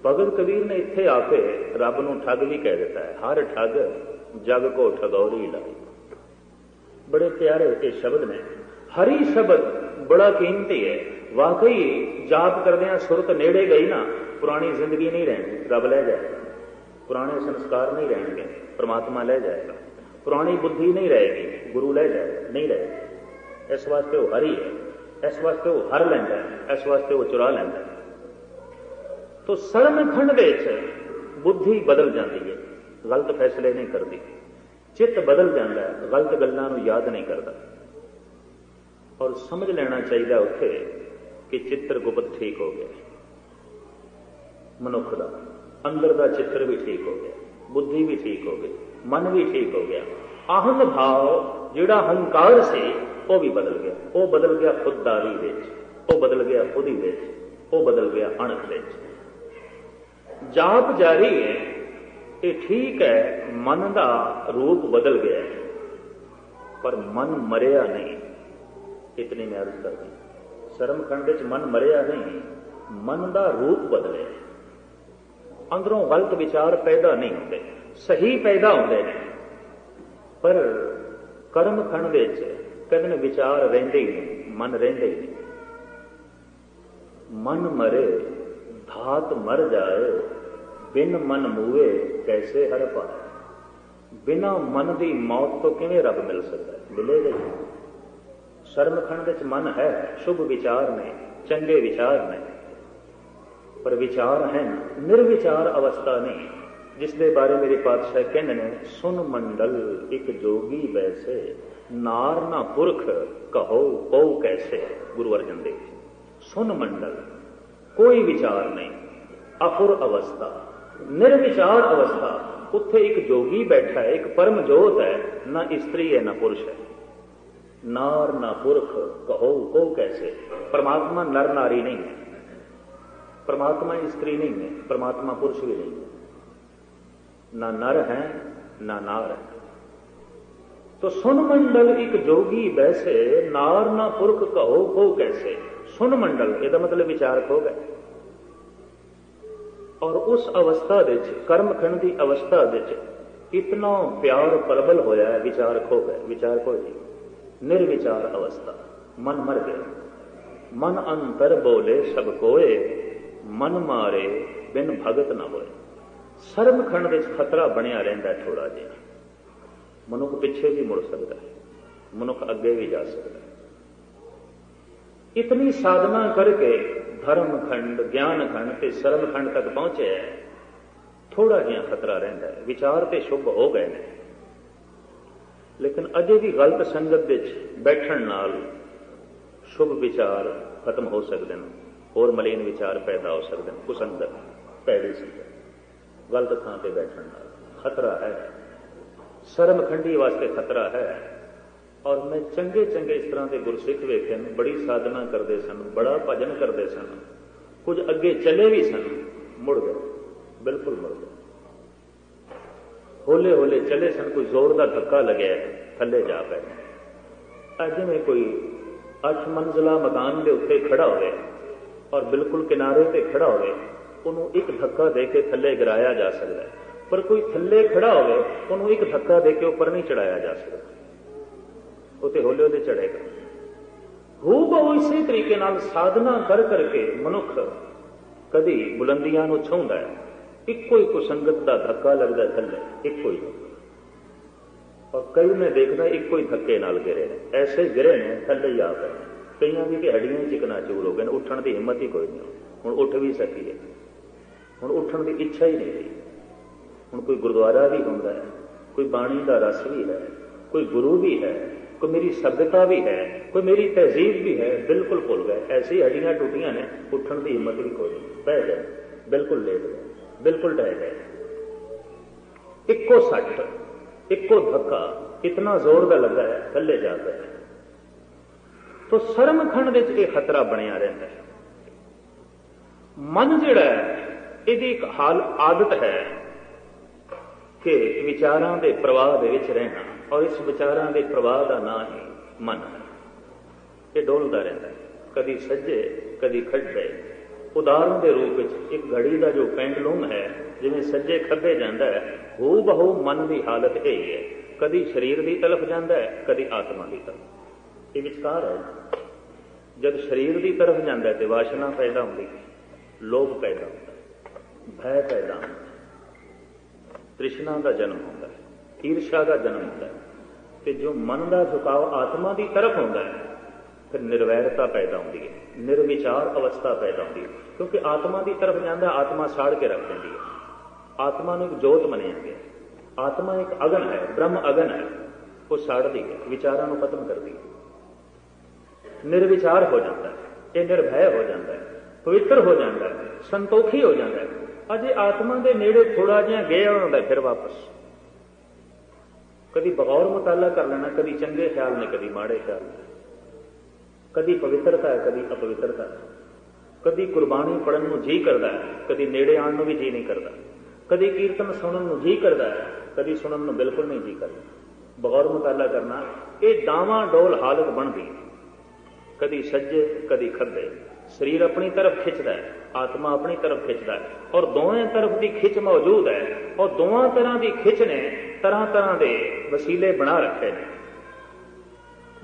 भगत कबीर ने इत्थे आके रब नूं ठग भी कह दिता है, हर ठग जग को ठगौरी लाई। बड़े प्यारे ये शब्द ने। हरि शब्द बड़ा कीमती है। वाकई जाप करदे सुरत नेड़े गई ना, पुरानी जिंदगी नहीं रहनी, रब लै जाएगा। पुराने संस्कार नहीं रहेंगे, परमात्मा ले जाएगा। पुरानी बुद्धि नहीं रहेगी, गुरु ले जाएगा, नहीं रहेगा। इस वास्ते वो हरि है, इस वास्ते वो हर लैंदा है, इस वास्ते वो चुरा लैंदा है। तो सरम खंड विच बुद्धि बदल जाती है, गलत फैसले नहीं करती। चित्त बदल जाता है, गलत गल्लां नूं याद नहीं करता। और समझ लेना चाहिए उत्थे कि चित्र गुप्त ठीक हो गया, मनुख का अंदर का चित्र भी ठीक हो गया, बुद्धि भी ठीक हो गई, मन भी ठीक हो गया। आहंग भाव जिहड़ा हंकार से वो भी बदल गया। वो बदल गया खुददारी विच, वो बदल गया खुदी विच, वो बदल गया अणख विच। जाप जारी है, ये ठीक है, मन का रूप बदल गया, पर मन मरिया नहीं। इतनी मैं अर्ज कर दी। सरम खंड च मन मरिया नहीं, ਮਨ ਦਾ ਰੂਪ ਬਦਲੇ। ਅੰਦਰੋਂ ਗਲਤ ਵਿਚਾਰ ਪੈਦਾ ਨਹੀਂ ਹੁੰਦੇ, ਸਹੀ ਪੈਦਾ ਹੁੰਦੇ ਨੇ, ਪਰ ਕਰਮ ਖੰਡ ਵਿੱਚ ਕਦੇ ਨਾ ਵਿਚਾਰ ਰਹਿੰਦੇ ਹੀ ਨਹੀਂ, ਮਨ ਰਹਿੰਦੇ ਹੀ ਨਹੀਂ। ਮਨ ਮਰੇ ਧਾਤ ਮਰ ਜਾਏ, ਬਿਨ ਮਨ ਮੂਏ ਕੈਸੇ ਹਰ ਪਾਏ। ਬਿਨਾਂ ਮਨ ਦੀ ਮੌਤ ਤੋਂ ਕਿਵੇਂ ਰੱਬ ਮਿਲ ਸਕਦਾ ਹੈ? ਮਿਲੇਗਾ ਹੀ। ਸ਼ਰਮਖੰਡ ਵਿੱਚ ਮਨ ਹੈ, ਸ਼ੁਭ ਵਿਚਾਰ ਨੇ, ਚੰਗੇ ਵਿਚਾਰ ਨੇ, ਪਰ ਵਿਚਾਰ ਹੈ ਨਿਰਵਿਚਾਰ ਅਵਸਥਾ ਨਹੀਂ, ਜਿਸ ਦੇ ਬਾਰੇ ਮੇਰੇ ਪਾਤਸ਼ਾਹ ਕਹਿੰਦੇ ਨੇ, ਸੁਨ ਮੰਡਲ ਇੱਕ ਜੋਗੀ ਵੈਸੇ, ਨਾਰ ਨਾ ਪੁਰਖ ਕਹੋ ਕਉ ਕੈਸੇ। ਗੁਰੂ ਅਰਜਨ ਦੇਵ ਜੀ, ਸੁਨ ਮੰਡਲ, ਕੋਈ ਵਿਚਾਰ ਨਹੀਂ, ਅਪੁਰ ਅਵਸਥਾ, ਨਿਰਵਿਚਾਰ ਅਵਸਥਾ। ਉੱਥੇ ਇੱਕ ਜੋਗੀ ਬੈਠਾ ਹੈ, ਇੱਕ ਪਰਮ ਜੋਤ ਹੈ, ਨਾ ਇਸਤਰੀ ਹੈ ਨਾ ਪੁਰਸ਼ ਹੈ। ਨਾਰ ਨਾ ਪੁਰਖ ਕਹੋ ਕਉ ਕੈਸੇ। ਪਰਮਾਤਮਾ ਨਰ ਨਾਰੀ ਨਹੀਂ ਹੈ, परमात्मा स्त्री नहीं है, परमात्मा पुरुष भी नहीं है, ना नर है ना नार है। तो सुन मंडल एक जोगी वैसे, नार ना पुरख कहो को कैसे। सुन मंडल ਇਹਦਾ मतलब विचार खो गए। और उस अवस्था ਵਿੱਚ कर्मखंड ਦੀ अवस्था ਵਿੱਚ इतना प्यार प्रबल होया है, विचार खो गए, विचार खो गए। निर्विचार अवस्था, मन मर गया। मन अंतर बोले सब कोए, ਮਨ ਮਾਰੇ ਬਿਨ ਭਗਤ ਨਾ ਹੋਏ। ਸਰਮਖੰਡ ਵਿੱਚ ਖਤਰਾ ਬਣਿਆ ਰਹਿੰਦਾ ਥੋੜਾ ਜਿਹਾ। ਮਨੁੱਖ ਪਿੱਛੇ ਵੀ ਮੁੜ ਸਕਦਾ ਹੈ, ਮਨੁੱਖ ਅੱਗੇ ਵੀ ਜਾ ਸਕਦਾ ਹੈ। ਇਤਨੀ ਸਾਧਨਾ ਕਰਕੇ ਧਰਮਖੰਡ, ਗਿਆਨਖੰਡ ਤੇ ਸਰਮਖੰਡ ਤੱਕ ਪਹੁੰਚਿਆ ਹੈ, ਥੋੜਾ ਜਿਹਾ ਖਤਰਾ ਰਹਿੰਦਾ ਹੈ। ਵਿਚਾਰ ਤੇ ਸ਼ੁਭ ਹੋ ਗਏ ਨੇ, ਲੇਕਿਨ ਅਜੇ ਵੀ ਗਲਤ ਸੰਗਤ ਵਿੱਚ ਬੈਠਣ ਨਾਲ ਸ਼ੁਭ ਵਿਚਾਰ ਖਤਮ ਹੋ ਸਕਦੇ ਨੇ, ਹੋਰ ਮਲੀਨ ਵਿਚਾਰ ਪੈਦਾ ਹੋ ਸਕਦੇ ਨੇ। ਕੁਸੰਗਤ, ਭੈੜੀ ਸੰਗਤ, ਗਲਤ ਥਾਂ ਤੇ ਬੈਠਣ ਨਾਲ ਖਤਰਾ ਹੈ, ਸਰਮਖੰਡੀ ਵਾਸਤੇ ਖਤਰਾ ਹੈ। ਔਰ ਮੈਂ ਚੰਗੇ ਚੰਗੇ ਇਸ ਤਰ੍ਹਾਂ ਦੇ ਗੁਰਸਿੱਖ ਵੇਖੇ ਨੇ, ਬੜੀ ਸਾਧਨਾ ਕਰਦੇ ਸਨ, ਬੜਾ ਭਜਨ ਕਰਦੇ ਸਨ, ਕੁਝ ਅੱਗੇ ਚੱਲੇ ਵੀ ਸਨ, ਮੁੜ ਗਏ, ਬਿਲਕੁਲ ਮੁੜ ਗਏ। ਹੌਲੇ ਹੌਲੇ ਚੱਲੇ ਸਨ, ਕੋਈ ਜ਼ੋਰ ਦਾ ਧੱਕਾ ਲੱਗਿਆ, ਥੱਲੇ ਜਾ ਪਏ। ਅੱਜ ਜਿਵੇਂ ਕੋਈ 8 ਮੰਜ਼ਿਲਾ ਮਕਾਨ ਦੇ ਉੱਤੇ ਖੜਾ ਹੋਵੇ ਔਰ ਬਿਲਕੁਲ ਕਿਨਾਰੇ ਤੇ ਖੜਾ ਹੋਵੇ, ਉਹਨੂੰ ਇੱਕ ਧੱਕਾ ਦੇ ਕੇ ਥੱਲੇ ਗਿਰਾਇਆ ਜਾ ਸਕਦਾ ਹੈ, ਪਰ ਕੋਈ ਥੱਲੇ ਖੜਾ ਹੋਵੇ ਉਹਨੂੰ ਇੱਕ ਧੱਕਾ ਦੇ ਕੇ ਉੱਪਰ ਨਹੀਂ ਚੜਾਇਆ ਜਾ ਸਕਦਾ, ਉੱਤੇ ਹੌਲੇ ਹੌਲੇ ਚੜੇਗਾ। ਹੂਬਹੂ ਇਸੇ ਤਰੀਕੇ ਨਾਲ ਸਾਧਨਾ ਕਰ ਕਰਕੇ ਮਨੁੱਖ ਕਦੀ ਬੁਲੰਦੀਆਂ ਨੂੰ ਛੂੰਹਦਾ ਹੈ, ਇੱਕੋ ਹੀ ਕੁਸੰਗਤ ਦਾ ਧੱਕਾ ਲੱਗਦਾ ਥੱਲੇ, ਇੱਕੋ ਹੀ। ਔਰ ਕਈ ਮੈਂ ਦੇਖਦਾ ਇੱਕੋ ਹੀ ਧੱਕੇ ਨਾਲ ਗਿਰੇ ਨੇ, ਐਸੇ ਗਿਰੇ ਨੇ ਥੱਲੇ ਹੀ ਆ ਗਏ। ਕਈਆਂ ਦੀ ਕਿ ਹੱਡੀਆਂ ਹੀ ਚਿਕਨਾ ਚੂਰ ਹੋ ਗਏ ਨੇ, ਉੱਠਣ ਦੀ ਹਿੰਮਤ ਹੀ ਕੋਈ ਨਹੀਂ। ਹੁਣ ਉੱਠ ਵੀ ਸਕੀਏ, ਹੁਣ ਉੱਠਣ ਦੀ ਇੱਛਾ ਹੀ ਨਹੀਂ ਰਹੀ। ਹੁਣ ਕੋਈ ਗੁਰਦੁਆਰਾ ਵੀ ਹੁੰਦਾ ਹੈ, ਕੋਈ ਬਾਣੀ ਦਾ ਰਸ ਵੀ ਹੈ, ਕੋਈ ਗੁਰੂ ਵੀ ਹੈ, ਕੋਈ ਮੇਰੀ ਸਭ्यता ਵੀ ਹੈ, ਕੋਈ ਮੇਰੀ ਤਹਿਜ਼ੀਬ ਵੀ ਹੈ, ਬਿਲਕੁਲ ਭੁੱਲ ਗਏ। ਐਸੀ ਹੱਡੀਆਂ ਟੁੱਟੀਆਂ ਨੇ, ਉੱਠਣ ਦੀ ਹਿੰਮਤ ਵੀ ਕੋਈ ਨਹੀਂ, ਪੈ ਗਏ, ਬਿਲਕੁਲ ਲੇਟ ਗਏ, ਬਿਲਕੁਲ ਢਹਿ ਗਏ। ਇੱਕੋ ਸੱਟ, ਇੱਕੋ ਧੱਕਾ ਇਤਨਾ ਜ਼ੋਰ ਦਾ ਲੱਗਾ ਹੈ, ਥੱਲੇ ਜਾ ਕੇ। ਤੋ ਸਰਮਖੰਡ ਵਿੱਚ ਇਹ ਖਤਰਾ ਬਣਿਆ ਰਹਿੰਦਾ ਹੈ। ਮਨ ਜਿਹੜਾ ਹੈ, ਇਹਦੀ ਇੱਕ ਹਾਲ ਆਦਤ ਹੈ ਕਿ ਵਿਚਾਰਾਂ ਦੇ ਪ੍ਰਵਾਹ ਦੇ ਵਿੱਚ ਰਹਿਣਾ, ਔਰ ਇਸ ਵਿਚਾਰਾਂ ਦੇ ਪ੍ਰਵਾਹ ਦਾ ਨਾਂ ਹੀ ਮਨ ਹੈ। ਇਹ ਡੋਲਦਾ ਰਹਿੰਦਾ ਹੈ, ਕਦੀ ਸੱਜੇ ਕਦੀ ਖੱਬੇ। ਉਦਾਹਰਨ ਦੇ ਰੂਪ ਵਿੱਚ ਇੱਕ ਘੜੀ ਦਾ ਜੋ ਪੈਂਡਲੂਮ ਹੈ, ਜਿਵੇਂ ਸੱਜੇ ਖੱਬੇ ਜਾਂਦਾ ਹੈ, ਹੂ ਬਹੂ ਮਨ ਦੀ ਹਾਲਤ ਇਹ ਹੈ, ਕਦੀ ਸਰੀਰ ਦੀ ਤਰਫ ਜਾਂਦਾ ਹੈ, ਕਦੀ ਆਤਮਾ ਦੀ ਤਰਫ। ਇਹ ਵਿਚਕਾਰ ਹੈ। ਜਦ ਸਰੀਰ ਦੀ ਤਰਫ ਜਾਂਦਾ ਹੈ ਤੇ ਵਾਸ਼ਨਾ ਪੈਦਾ ਹੁੰਦੀ, ਲੋਭ ਪੈਦਾ ਹੁੰਦਾ, ਭੈ ਪੈਦਾ ਹੁੰਦਾ, ਤ੍ਰਿਸ਼ਨਾ ਦਾ ਜਨਮ ਹੁੰਦਾ ਹੈ, ਈਰਸ਼ਾ ਦਾ ਜਨਮ ਹੁੰਦਾ ਹੈ। ਤੇ ਜੋ ਮਨ ਦਾ ਝੁਕਾਅ ਆਤਮਾ ਦੀ ਤਰਫ ਹੁੰਦਾ ਹੈ, ਫਿਰ ਨਿਰਵੈਰਤਾ ਪੈਦਾ ਹੁੰਦੀ ਹੈ, ਨਿਰਵਿਚਾਰ ਅਵਸਥਾ ਪੈਦਾ ਹੁੰਦੀ ਹੈ। ਕਿਉਂਕਿ ਆਤਮਾ ਦੀ ਤਰਫ ਜਾਂਦਾ, ਆਤਮਾ ਸਾੜ ਕੇ ਰੱਖ ਦਿੰਦੀ ਹੈ। ਆਤਮਾ ਨੂੰ ਇੱਕ ਜੋਤ ਮੰਨਿਆ ਗਿਆ। ਆਤਮਾ ਇੱਕ ਅਗਨ ਹੈ, ਬ੍ਰਹਮ ਅਗਨ ਹੈ, ਉਹ ਸਾੜਦੀ ਹੈ, ਵਿਚਾਰਾਂ ਨੂੰ ਖਤਮ ਕਰਦੀ ਹੈ। ਨਿਰਵਿਚਾਰ ਹੋ ਜਾਂਦਾ ਹੈ, ਇਹ ਨਿਰਭੈ ਹੋ ਜਾਂਦਾ ਹੈ, ਪਵਿੱਤਰ ਹੋ ਜਾਂਦਾ ਹੈ, ਸੰਤੋਖੀ ਹੋ ਜਾਂਦਾ ਹੈ। ਅਜੇ ਆਤਮਾ ਦੇ ਨੇੜੇ ਥੋੜਾ ਜਿਹਾ ਗਿਆ ਹੁੰਦਾ, ਫਿਰ ਵਾਪਸ ਕਦੀ ਬਗੌਰ ਮੁਤਾਲਾ ਕਰ ਲੈਣਾ, ਕਦੀ ਚੰਗੇ ਖਿਆਲ ਨੇ, ਕਦੀ ਮਾੜੇ ਖਿਆਲ ਨੇ, ਕਦੀ ਪਵਿੱਤਰਤਾ ਹੈ, ਕਦੀ ਅਪਵਿੱਤਰਤਾ ਹੈ, ਕਦੀ ਕੁਰਬਾਨੀ ਪੜਨ ਨੂੰ ਜੀ ਕਰਦਾ ਹੈ, ਕਦੀ ਨੇੜੇ ਆਉਣ ਨੂੰ ਵੀ ਜੀ ਨਹੀਂ ਕਰਦਾ, ਕਦੀ ਕੀਰਤਨ ਸੁਣਨ ਨੂੰ ਜੀ ਕਰਦਾ ਹੈ, ਕਦੀ ਸੁਣਨ ਨੂੰ ਬਿਲਕੁਲ ਨਹੀਂ ਜੀ ਕਰਦਾ। ਬਗੌਰ ਮੁਤਾਲਾ ਕਰਨਾ, ਇਹ ਡਾਵਾਂ ਡੋਲ ਹਾਲਤ ਬਣਦੀ, ਕਦੀ ਸੱਜੇ ਕਦੀ ਖੱਬੇ। ਸਰੀਰ ਆਪਣੀ ਤਰਫ ਖਿੱਚਦਾ ਹੈ, आत्मा अपनी तरफ खिंचता है और दोवें तरफ की खिंच मौजूद है और दोवां तरह की खिंच ने तरह तरह के वसीले बना रखे हैं।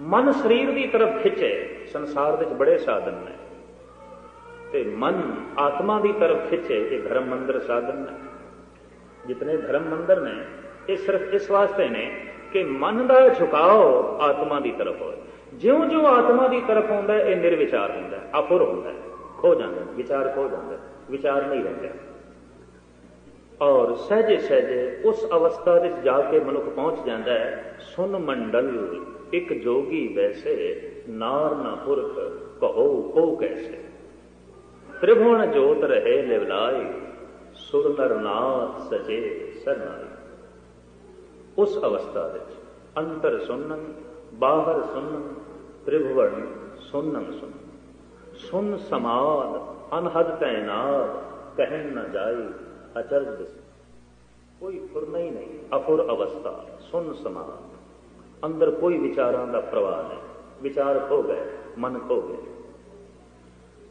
मन शरीर की तरफ खिंचे, संसार के बड़े साधन ने, ते मन आत्मा की तरफ खिंचे, ये धर्म मंदिर साधन ने। जितने धर्म मंदिर ने ये सिर्फ इस वास्ते ने कि मन का झुकाव आत्मा की तरफ हो। ज्यों ज्यों आत्मा की तरफ होता है यह निर्विचार होता है, अपुर होता है, खो जाता है, विचार खो जाता है, विचार नहीं रहता। और सहजे सहजे उस अवस्था में जाके मनुख पहुंच जाता है। सुन मंडल एक जोगी वैसे, नार न पुरख कहो को कैसे। त्रिभुवन जोत रहे लिवलाए, सुर नर नाथ सचे सरनाई। उस अवस्था में अंतर सुनन बाहर सुनन, त्रिभुवन सुनन सुन। सुन समाद अनहद तैनाद, कहन न जाई अचरज दिस। कोई फुरना ही नहीं, अफुर अवस्था। सुन समाद, अंदर कोई विचारों का प्रवाह नहीं, विचार खो गए, मन खो गए,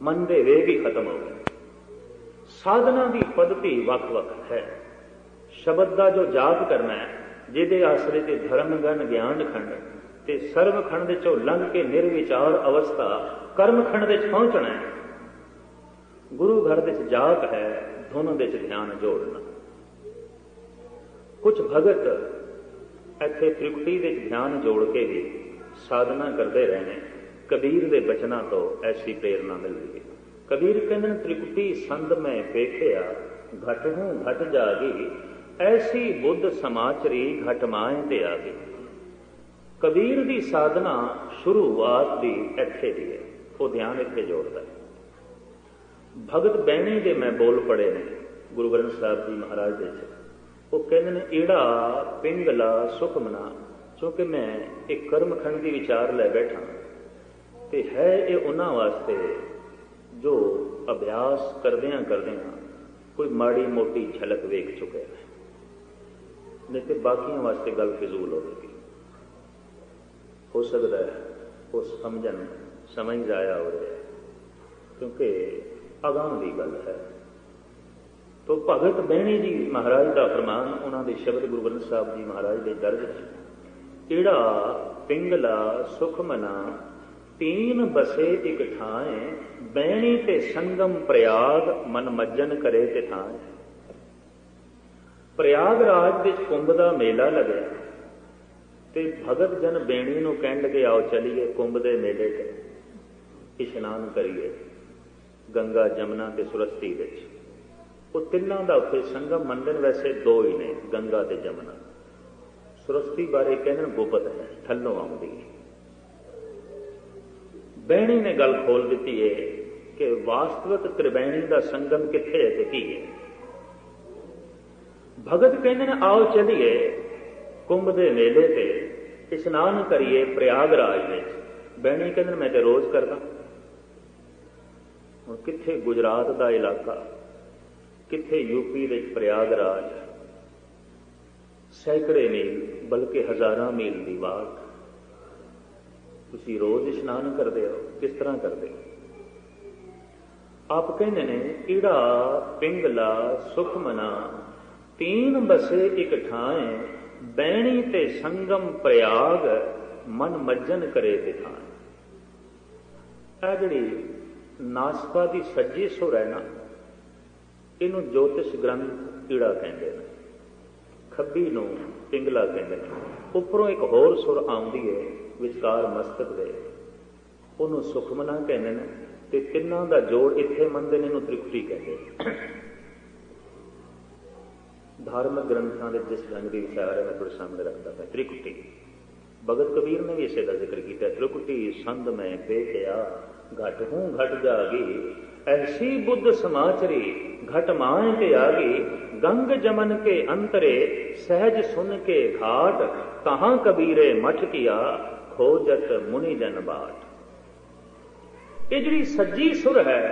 मन के वे भी खत्म हो गए। साधना की पद्धति वख वख है। शब्द का जो जाप करना है, जिहदे आसरे ते धर्म गण ज्ञान खंड ते सर्व खंड चो लंघ के निर्विचार अवस्था कर्म खंड पहुंचना है। गुरु घर जाप है, धुन ध्यान जोड़ना। कुछ भगत इत्थे त्रिकुटी ध्यान जोड़ के भी साधना करते रहने। कबीर के बचना तो ऐसी प्रेरणा मिलती है। कबीर कहते त्रिकुटी संद में पेखिया, घट हूं घट जागी, ऐसी बुद्ध समाचरी घट माए ते आ गई। कबीर की साधना शुरुआत की इत्थे दी है, वो ध्यान इत्थे जोड़ता है। भगत बहनी के मैं बोल पढ़े ने गुरु ग्रंथ साहब जी महाराज दे, वो कहते हैं ईड़ा पिंगला सुख मना। क्योंकि मैं एक कर्मखंड की विचार लै बैठा तो है ये उन्हां वास्ते जो अभ्यास करदियां करदियां कोई माड़ी मोटी झलक वेख चुके हैं, नहीं तो बाकियों वास्ते गल फिजूल होगी। हो सकता है वो समझन समझ जाया हो रहा है, क्योंकि अगां की गल है। तो भगत बहनी जी महाराज का फरमान, उन्होंने शब्द गुरु ग्रंथ साहब जी महाराज के दर्ज है। ईड़ा पिंगला सुख मना, तीन बसे एक ठाए, बहनी ते संगम प्रयाग, मन मज्जन करे ते थाए। प्रयागराज के कुंभ का मेला लगे ते भगत जन बेणी नूं कहण लगे आओ चलीए कुंभ के मेले ते इशनान करिए गंगा जमुना ते सुरस्ती विच। वो तिन्हां दा उत्थे संगम मंदिर वैसे दो ही ने, गंगा ते जमुना। सुरस्ती बारे कहण गुपत है, थल्लों आउंदी है। बहणी ने गल खोल दी है कि वास्तविक त्रिवेणी का संगम कित्थे है ते की है। भगत कहते हैं आओ चलिए कुंभ के मेले से इशनान करिए प्रयागराज में। बहनी कहते मैं तो रोज करदा। हुण कित्थे गुजरात का इलाका, कित्थे यूपी विच प्रयागराज, सैकड़े मील बल्कि हजारां मील की वाट। तुसीं रोज इशनान करते हो, किस तरह करते हो? आप कहते ने ईड़ा पिंगला सुख मना, तीन बसे एक ठाए, बैणी ते संगम प्रयाग, मन मज्जन करे ते थाए। जी नासपा की सज्जी सुर है ना, इनू ज्योतिष ग्रंथ ईड़ा कहते हैं, खब्बी नू पिंगला कहते हैं। उपरों एक होर सुर आउंदी है विचकार मस्तक दे, उन्होंने सुखमना कहते हैं। ते तिन्हां दा जोड़ इत्थे मंदे ने, इनू त्रिकुटी कहते हैं। धार्मिक ग्रंथों के जिस ढंग की विचार है मैं थोड़े सामने रखता था। त्रिकुटी भगत कबीर ने भी इसे का जिक्र किया। त्रिकुटी संद में पेखिया, घट हूं घट जागी, ऐसी बुद्ध समाचरी घट माए ते आगी। गंग जमन के अंतरे सहज सुन के घाट, कहां कबीरे मठ किया, खोजत मुनि जन बाट। ये जी सज्जी सुर है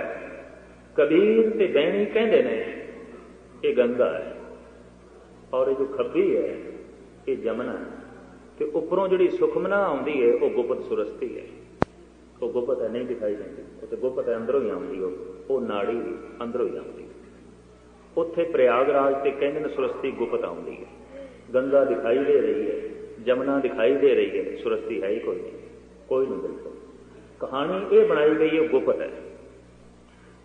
कबीर ते बैणी कहते ने, ये गंगा है, और ये जो खब्बी है ये जमुना है। तो उपरों जी सुखमना आउंदी है वो गुप्त सुरस्ती है। ਉਹ ਗੁਪਤ ਹੈ, ਨਹੀਂ ਦਿਖਾਈ ਦਿੰਦੀ। ਉੱਥੇ ਗੁਪਤ ਹੈ, ਅੰਦਰੋਂ ਹੀ ਆਉਂਦੀ ਉਹ ਨਾੜੀ ਅੰਦਰੋਂ ਹੀ ਆਉਂਦੀ। ਉੱਥੇ ਪ੍ਰਯਾਗਰਾਜ ਤੇ ਕਹਿੰਦੇ ਨੇ ਸੁਰਸਤੀ ਗੁਪਤ ਆਉਂਦੀ ਹੈ। ਗੰਗਾ ਦਿਖਾਈ ਦੇ ਰਹੀ ਹੈ, ਜਮਨਾ ਦਿਖਾਈ ਦੇ ਰਹੀ ਹੈ, ਸੁਰਸਤੀ ਹੈ ਹੀ ਕੋਈ ਨਹੀਂ, ਕੋਈ ਨਹੀਂ ਬਿਲਕੁਲ। ਕਹਾਣੀ ਇਹ ਬਣਾਈ ਗਈ ਹੈ ਗੁਪਤ ਹੈ।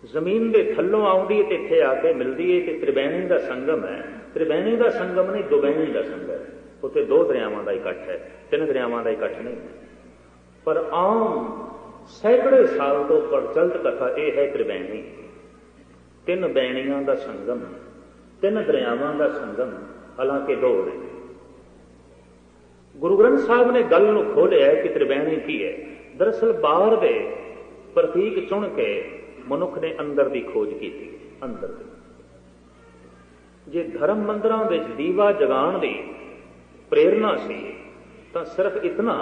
ਜ਼ਮੀਨ ਦੇ ਥੱਲੋਂ ਆਉਂਦੀ ਹੈ ਤੇ ਇੱਥੇ ਆ ਕੇ ਮਿਲਦੀ ਹੈ। ਤੇ ਤ੍ਰਿਵੈਣੀ ਦਾ ਸੰਗਮ ਹੈ। ਤ੍ਰਿਵੈਣੀ ਦਾ ਸੰਗਮ ਨਹੀਂ, ਦੁਵੈਣੀ ਦਾ ਸੰਗਮ ਹੈ। ਉੱਥੇ ਦੋ ਦਰਿਆਵਾਂ ਦਾ ਇਕੱਠ ਹੈ, ਤਿੰਨ ਦਰਿਆਵਾਂ ਦਾ ਇਕੱਠ ਨਹੀਂ। ਪਰ ਆਮ ਸੈਂਕੜੇ ਸਾਲ ਤੋਂ ਪ੍ਰਚਲਿਤ ਕਥਾ ਇਹ ਹੈ ਤ੍ਰਿਵੈਣੀ, ਤਿੰਨ ਬੈਣੀਆਂ ਦਾ ਸੰਗਮ, ਤਿੰਨ ਦਰਿਆਵਾਂ ਦਾ ਸੰਗਮ, ਹਾਲਾਂਕਿ ਦੋ ਨੇ। ਗੁਰੂ ਗ੍ਰੰਥ ਸਾਹਿਬ ਨੇ ਗੱਲ ਨੂੰ ਖੋਲ੍ਹਿਆ ਕਿ ਤ੍ਰਿਵੈਣੀ ਕੀ ਹੈ। ਦਰਅਸਲ ਬਾਹਰ ਦੇ ਪ੍ਰਤੀਕ ਚੁਣ ਕੇ ਮਨੁੱਖ ਨੇ ਅੰਦਰ ਦੀ ਖੋਜ ਕੀਤੀ। ਅੰਦਰ ਦੀ ਜੇ ਧਰਮ ਮੰਦਰਾਂ ਵਿੱਚ ਦੀਵਾ ਜਗਾਉਣ ਦੀ ਪ੍ਰੇਰਨਾ ਸੀ ਤਾਂ ਸਿਰਫ ਇਤਨਾ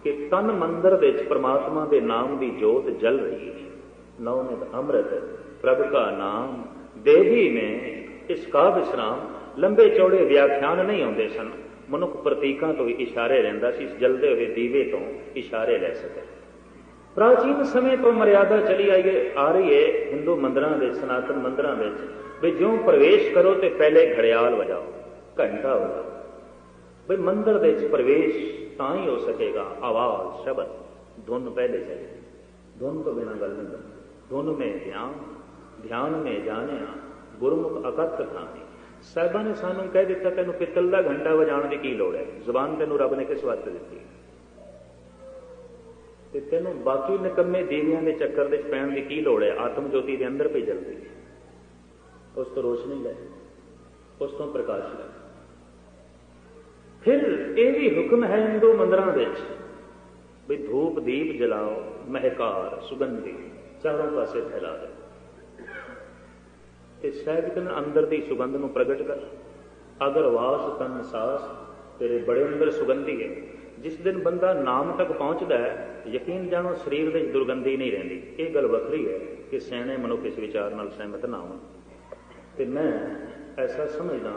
ਕਿ ਤਨ ਮੰਦਰ ਵਿੱਚ ਪ੍ਰਮਾਤਮਾ ਦੇ ਨਾਮ ਦੀ ਜੋਤ ਜਲ ਰਹੀ ਹੈ। ਨੌ ਨਿਤ ਅੰਮ੍ਰਿਤ ਪ੍ਰਭ ਕਾ ਨਾਮ ਦੇਹੀ ਨੇ ਇਸ ਕਾ ਵਿਸਰਾਮ। ਲੰਬੇ ਚੌੜੇ ਵਿਆਖਿਆਨ ਨਹੀਂ ਆਉਂਦੇ ਸਨ। ਮਨੁੱਖ ਪ੍ਰਤੀਕਾਂ ਤੋਂ ਇਸ਼ਾਰੇ ਲੈਂਦਾ ਸੀ। ਇਸ ਜਲਦੇ ਹੋਏ ਦੀਵੇ ਤੋਂ ਇਸ਼ਾਰੇ ਲੈ ਸਕੇ। ਪ੍ਰਾਚੀਨ ਸਮੇਂ ਤੋਂ ਮਰਿਆਦਾ ਚਲੀ ਆ ਰਹੀ ਹੈ ਹਿੰਦੂ ਮੰਦਰਾਂ ਵਿੱਚ, ਸਨਾਤਨ ਮੰਦਰਾਂ ਵਿੱਚ, ਵੀ ਜਿਉਂ ਪ੍ਰਵੇਸ਼ ਕਰੋ ਤੇ ਪਹਿਲੇ ਘੜਿਆਲ ਵਜਾਓ, ਘੰਟਾ ਵਜਾਓ। ਬਈ ਮੰਦਰ ਦੇ ਵਿੱਚ ਪ੍ਰਵੇਸ਼ ਤਾਂ ਹੀ ਹੋ ਸਕੇਗਾ। ਆਵਾਜ਼, ਸ਼ਬਦ, ਧੁਨ ਪਹਿਲੇ ਚਲੇ। ਧੁਨ ਤੋਂ ਬਿਨਾਂ ਗੱਲ ਨਹੀਂ ਬਣਦੀ। ਧੁਨ ਮੇਂ ਧਿਆਨ, ਧਿਆਨ ਮੇਂ ਜਾਣਿਆ, ਗੁਰਮੁਖ ਅਕਥ ਖਾਣੇ। ਸਾਹਿਬਾਂ ਨੇ ਸਾਨੂੰ ਕਹਿ ਦਿੱਤਾ ਤੈਨੂੰ ਪਿੱਤਲ ਦਾ ਘੰਟਾ ਵਜਾਉਣ ਦੀ ਕੀ ਲੋੜ ਹੈ। ਜ਼ੁਬਾਨ ਤੈਨੂੰ ਰੱਬ ਨੇ ਕਿਸ ਵਾਸਤੇ ਦਿੱਤੀ ਤੇ ਤੈਨੂੰ ਬਾਕੀ ਨਿਕੰਮੇ ਦੀਵਿਆਂ ਦੇ ਚੱਕਰ ਦੇ ਪੈਣ ਦੀ ਕੀ ਲੋੜ ਹੈ। ਆਤਮ ਜੋਤੀ ਦੇ ਅੰਦਰ ਪਈ ਜਲਦੀ ਹੈ। ਉਸ ਤੋਂ ਰੋਸ਼ਨੀ ਲੈ, ਉਸ ਤੋਂ ਪ੍ਰਕਾਸ਼ ਲੈ। ਫਿਰ ਇਹ ਵੀ ਹੁਕਮ ਹੈ ਹਿੰਦੂ ਮੰਦਰਾਂ ਵਿੱਚ ਵੀ ਧੂਪ ਦੀਪ ਜਲਾਓ, ਮਹਿਕਾਰ ਸੁਗੰਧੀ ਚਾਰੋਂ ਪਾਸੇ ਫੈਲਾ ਦੇ ਤੇ ਸਹਿਜ ਅੰਦਰ ਦੀ ਸੁਗੰਧ ਨੂੰ ਪ੍ਰਗਟ ਕਰ। ਅਗਰ ਵਾਸ ਤਨ ਸਾਸ, ਤੇਰੇ ਬੜੇ ਅੰਦਰ ਸੁਗੰਧੀ ਹੈ। ਜਿਸ ਦਿਨ ਬੰਦਾ ਨਾਮ ਤੱਕ ਪਹੁੰਚਦਾ ਹੈ, ਯਕੀਨ ਜਾਣੋ ਸਰੀਰ ਵਿੱਚ ਦੁਰਗੰਧੀ ਨਹੀਂ ਰਹਿੰਦੀ। ਇਹ ਗੱਲ ਵੱਖਰੀ ਹੈ ਕਿ ਸਿਆਣੇ ਮਨੁੱਖ ਇਸ ਵਿਚਾਰ ਨਾਲ ਸਹਿਮਤ ਨਾ ਹੋਣ। ਤੇ ਮੈਂ ਐਸਾ ਸਮਝਦਾ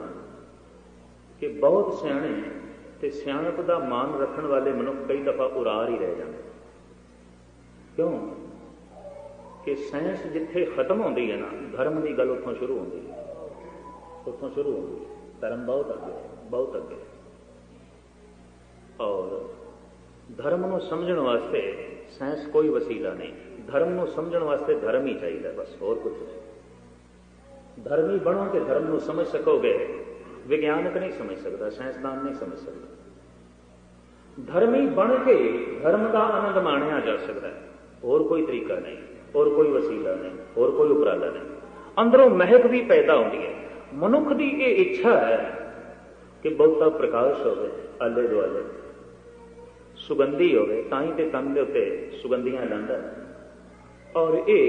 ਕਿ ਬਹੁਤ ਸਿਆਣੇ ਤੇ ਸਿਆਣਪ ਦਾ ਮਾਨ ਰੱਖਣ ਵਾਲੇ ਮਨੁੱਖ ਕਈ ਦਫਾ ਉਰਾਰ ਹੀ ਰਹਿ ਜਾਂਦੇ। ਕਿਉਂ ਕਿ ਸਾਇੰਸ ਜਿੱਥੇ ਖਤਮ ਹੁੰਦੀ ਹੈ ਨਾ, ਧਰਮ ਦੀ ਗੱਲ ਉੱਥੋਂ ਸ਼ੁਰੂ ਹੁੰਦੀ ਹੈ। ਉੱਥੋਂ ਸ਼ੁਰੂ ਹੁੰਦੀ ਹੈ। ਧਰਮ ਬਹੁਤ ਅੱਗੇ, ਬਹੁਤ ਅੱਗੇ। ਔਰ ਧਰਮ ਨੂੰ ਸਮਝਣ ਵਾਸਤੇ ਸਾਇੰਸ ਕੋਈ ਵਸੀਲਾ ਨਹੀਂ। ਧਰਮ ਨੂੰ ਸਮਝਣ ਵਾਸਤੇ ਧਰਮ ਹੀ ਚਾਹੀਦਾ, ਬਸ, ਹੋਰ ਕੁਝ ਨਹੀਂ। ਧਰਮੀ ਬਣੋ ਕਿ ਧਰਮ ਨੂੰ ਸਮਝ ਸਕੋਗੇ। ਵਿਗਿਆਨਕ ਨਹੀਂ ਸਮਝ ਸਕਦਾ, ਸਾਇੰਸਦਾਨ ਨਹੀਂ ਸਮਝ ਸਕਦਾ। ਧਰਮੀ ਬਣ ਕੇ ਧਰਮ ਦਾ ਆਨੰਦ ਮਾਣਿਆ ਜਾ ਸਕਦਾ ਹੈ। ਹੋਰ ਕੋਈ ਤਰੀਕਾ ਨਹੀਂ, ਹੋਰ ਕੋਈ ਵਸੀਲਾ ਨਹੀਂ, ਹੋਰ ਕੋਈ ਉਪਰਾਲਾ ਨਹੀਂ। ਅੰਦਰੋਂ ਮਹਿਕ ਵੀ ਪੈਦਾ ਹੁੰਦੀ ਹੈ। ਮਨੁੱਖ ਦੀ ਇਹ ਇੱਛਾ ਹੈ ਕਿ ਬਹੁਤਾ ਪ੍ਰਕਾਸ਼ ਹੋਵੇ, ਆਲੇ ਦੁਆਲੇ ਸੁਗੰਧੀ ਹੋਵੇ, ਤਾਂ ਹੀ ਤੇ ਤਨ ਦੇ ਉੱਤੇ ਸੁਗੰਧੀਆਂ ਲੈਂਦਾ। ਔਰ ਇਹ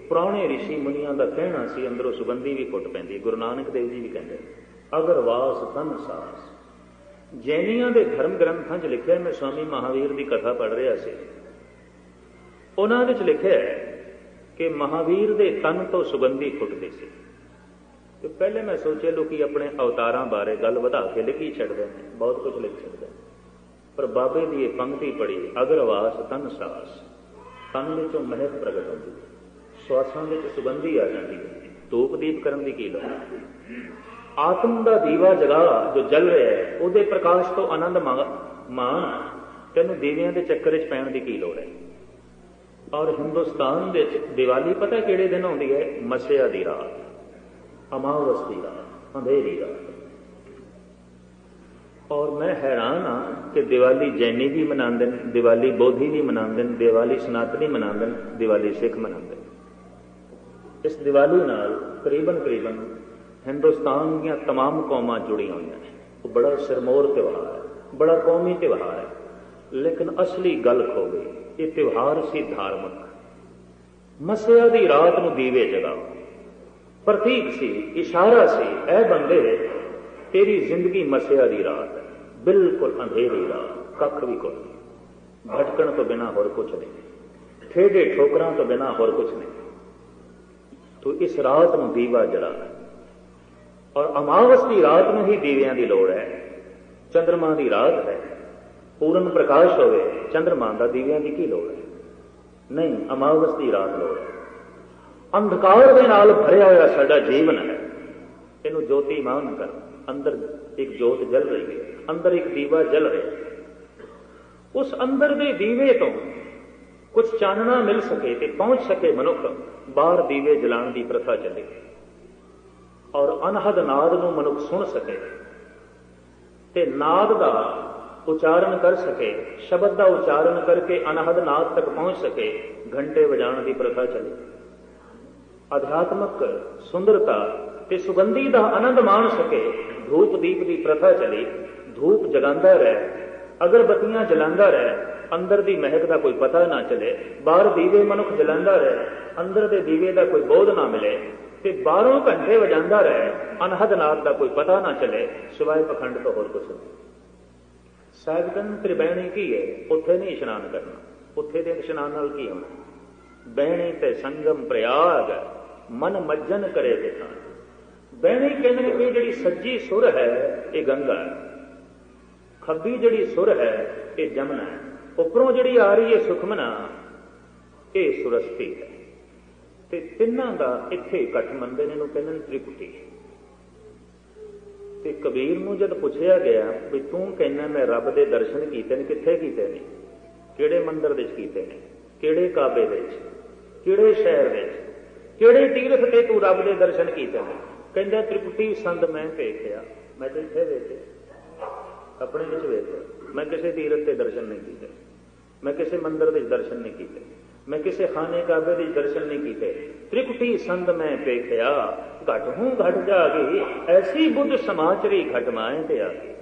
ਪੁਰਾਣੇ ਰਿਸ਼ੀ ਮੁਨੀਆਂ ਦਾ ਕਹਿਣਾ ਸੀ, ਅੰਦਰੋਂ ਸੁਗੰਧੀ ਵੀ ਫੁੱਟ ਪੈਂਦੀ। ਗੁਰੂ ਨਾਨਕ ਦੇਵ ਜੀ ਵੀ ਕਹਿੰਦੇ ਅਗਰ ਵਾਸ ਤਨ ਸਾਸ। ਜੈਨੀਆਂ ਦੇ ਧਰਮ ਗ੍ਰੰਥਾਂ 'ਚ ਲਿਖਿਆ, ਮੈਂ ਸਵਾਮੀ ਮਹਾਵੀਰ ਦੀ ਕਥਾ ਪੜ੍ਹ ਰਿਹਾ ਸੀ, ਉਹਨਾਂ ਵਿੱਚ ਲਿਖਿਆ ਕਿ ਮਹਾਵੀਰ ਦੇ ਤਨ ਤੋਂ ਸੁਗੰਧੀ ਫੁੱਟਦੀ ਸੀ। ਤੇ ਪਹਿਲੇ ਮੈਂ ਸੋਚਿਆ ਲੋਕੀ ਆਪਣੇ ਅਵਤਾਰਾਂ ਬਾਰੇ ਗੱਲ ਵਧਾ ਕੇ ਲਿਖੀ ਛੱਡਦੇ ਨੇ, ਬਹੁਤ ਕੁਝ ਲਿਖ ਛੱਡਦੇ। ਪਰ ਬਾਬੇ ਦੀ ਇਹ ਪੰਕਤੀ ਪੜ੍ਹੀ, ਅਗਰ ਵਾਸ ਤਨ ਸਾਸ। ਤਨ ਵਿੱਚੋਂ ਮਹਿਕ ਪ੍ਰਗਟ ਹੁੰਦੀ, ਸਵਾਸਾਂ ਵਿੱਚ ਸੁਗੰਧੀ ਆ ਜਾਂਦੀ ਹੈ। ਧੂਪ ਦੀਪ ਕਰਨ ਦੀ ਕੀ ਲੋੜ। ਆਤਮ ਦਾ ਦੀਵਾ ਜਗਾ ਜੋ ਜਲ ਰਿਹਾ ਹੈ, ਉਹਦੇ ਪ੍ਰਕਾਸ਼ ਤੋਂ ਆਨੰਦ ਮਾਣ। ਤੈਨੂੰ ਦੀਵਿਆਂ ਦੇ ਚੱਕਰ 'ਚ ਪੈਣ ਦੀ ਕੀ ਲੋੜ ਹੈ। ਔਰ ਹਿੰਦੁਸਤਾਨ ਵਿੱਚ ਦੀਵਾਲੀ ਪਤਾ ਕਿਹੜੇ ਦਿਨ ਆਉਂਦੀ ਹੈ? ਮੱਸਿਆ ਦੀ ਰਾਤ, ਅਮਾਵਸ ਦੀ ਰਾਤ, ਅੰਧੇਰੀ ਰਾਤ। ਔਰ ਮੈਂ ਹੈਰਾਨ ਹਾਂ ਕਿ ਦੀਵਾਲੀ ਜੈਨੀ ਵੀ ਮਨਾਉਂਦੇ ਨੇ, ਦੀਵਾਲੀ ਬੋਧੀ ਵੀ ਮਨਾਉਂਦੇ ਨੇ, ਦੀਵਾਲੀ ਸਨਾਤਨੀ ਮਨਾਉਂਦੇ ਨੇ, ਦੀਵਾਲੀ ਸਿੱਖ ਮਨਾਉਂਦੇ ਨੇ। ਇਸ ਦੀਵਾਲੀ ਨਾਲ ਕਰੀਬਨ ਹਿੰਦੁਸਤਾਨ ਦੀਆਂ ਤਮਾਮ ਕੌਮਾਂ ਜੁੜੀਆਂ ਹੋਈਆਂ ਨੇ। ਉਹ ਬੜਾ ਸਿਰਮੌਰ ਤਿਉਹਾਰ ਹੈ, ਬੜਾ ਕੌਮੀ ਤਿਉਹਾਰ ਹੈ। ਲੇਕਿਨ ਅਸਲੀ ਗੱਲ ਖੋ ਗਈ। ਇਹ ਤਿਉਹਾਰ ਸੀ ਧਾਰਮਿਕ। ਮੱਸਿਆ ਦੀ ਰਾਤ ਨੂੰ ਦੀਵੇ ਜਗਾਓ, ਪ੍ਰਤੀਕ ਸੀ, ਇਸ਼ਾਰਾ ਸੀ, ਇਹ ਬੰਦੇ ਤੇਰੀ ਜ਼ਿੰਦਗੀ ਮੱਸਿਆ ਦੀ ਰਾਤ ਹੈ, ਬਿਲਕੁਲ ਅੰਧੇਰੀ ਰਾਤ, ਕੱਖ ਵੀ ਕੋਈ ਨਹੀਂ, ਭਟਕਣ ਤੋਂ ਬਿਨਾਂ ਹੋਰ ਕੁਝ ਨਹੀਂ, ਠੇਡੇ ਠੋਕਰਾਂ ਤੋਂ ਬਿਨਾਂ ਹੋਰ ਕੁਝ ਨਹੀਂ। ਤੂੰ ਇਸ ਰਾਤ ਨੂੰ ਦੀਵਾ ਜਲਾ। ਔਰ ਅਮਾਵਸ ਦੀ ਰਾਤ ਨੂੰ ਹੀ ਦੀਵਿਆਂ ਦੀ ਲੋੜ ਹੈ। ਚੰਦਰਮਾ ਦੀ ਰਾਤ ਹੈ, ਪੂਰਨ ਪ੍ਰਕਾਸ਼ ਹੋਵੇ, ਚੰਦਰਮਾ ਦਾ ਦੀਵਿਆਂ ਦੀ ਕੀ ਲੋੜ ਹੈ। नहीं, अमावस की रात लोड़ है। अंधकार के नाल भरिया हुआ साडा जीवन है, इनू ज्योतिमान कर। अंदर एक जोत जल रही है, अंदर एक दीवा जल रहा है। उस अंदर दे दीवे तो कुछ चानना मिल सके ते पहुंच सके मनुख, बाहर दीवे जलाण की प्रथा चले और अनहद नाद नूं मनुख सुन सके ते नाद का उच्चारण कर सके, शब्द का उच्चारण करके अनहद नाद तक पहुंच सके। घंटे बजाण की प्रथा चली, अध्यात्मक सुंदरता ते सुगंधी का आनंद मान सके। धूप दीप की प्रथा चली, धूप जगांदा रहे, अगरबत्तियां जलांदा रहे, अंदर की महक का कोई पता ना चले। बाहर दीवे मनुख जलांदा रहे, अंदर के दीवे का कोई बोध ना मिले, ते 12 घंटे वजांदा रहे, अनहद नाद का कोई पता ना चले, सिवाय पखंड तो होर कुछ नहीं। साहिबगंज त्रिबैणी की है, उत्थे नहीं इशनान करना, उत्थे दे इशनान नाल की होना। बैणी ते संगम प्रयाग मन मज्जन करे दिखान। बैणी कहते हैं कि जी सज्जी सुर है ये गंगा है, खब्बी जी सुर है ये जमुना है, उपरों जी आ रही है सुखमना ये सुरस्ती है। ते तिन्हां दा इत्थे इकट्ठ मंदे ने कहते त्रिकुटी। ते कबीर नूं जद पुछया गया भी तू कहना मैं रब दे दर्शन कीते ने, कित्थे कीते ने, किहड़े मंदिर दे कीते ने, किहड़े काबे दे, किहड़े शहर दे, किहड़े तीर्थ ते तू रब दे दर्शन कीते ने? कहंदा त्रिकुटी संद मैं वेखिया। मैं तो इत्थे वेखे अपने विच वेखे, मैं किसी तीर्थ के दर्शन नहीं कीते, मैं किसी मंदिर के दर्शन नहीं कीते, मैं किसी खाने काबे के दर्शन नहीं कीते। त्रिकुटी संद मैं वेखिया घट हूं घट जागी, ऐसी बुद्ध समाचरी घट माए ते आ गई।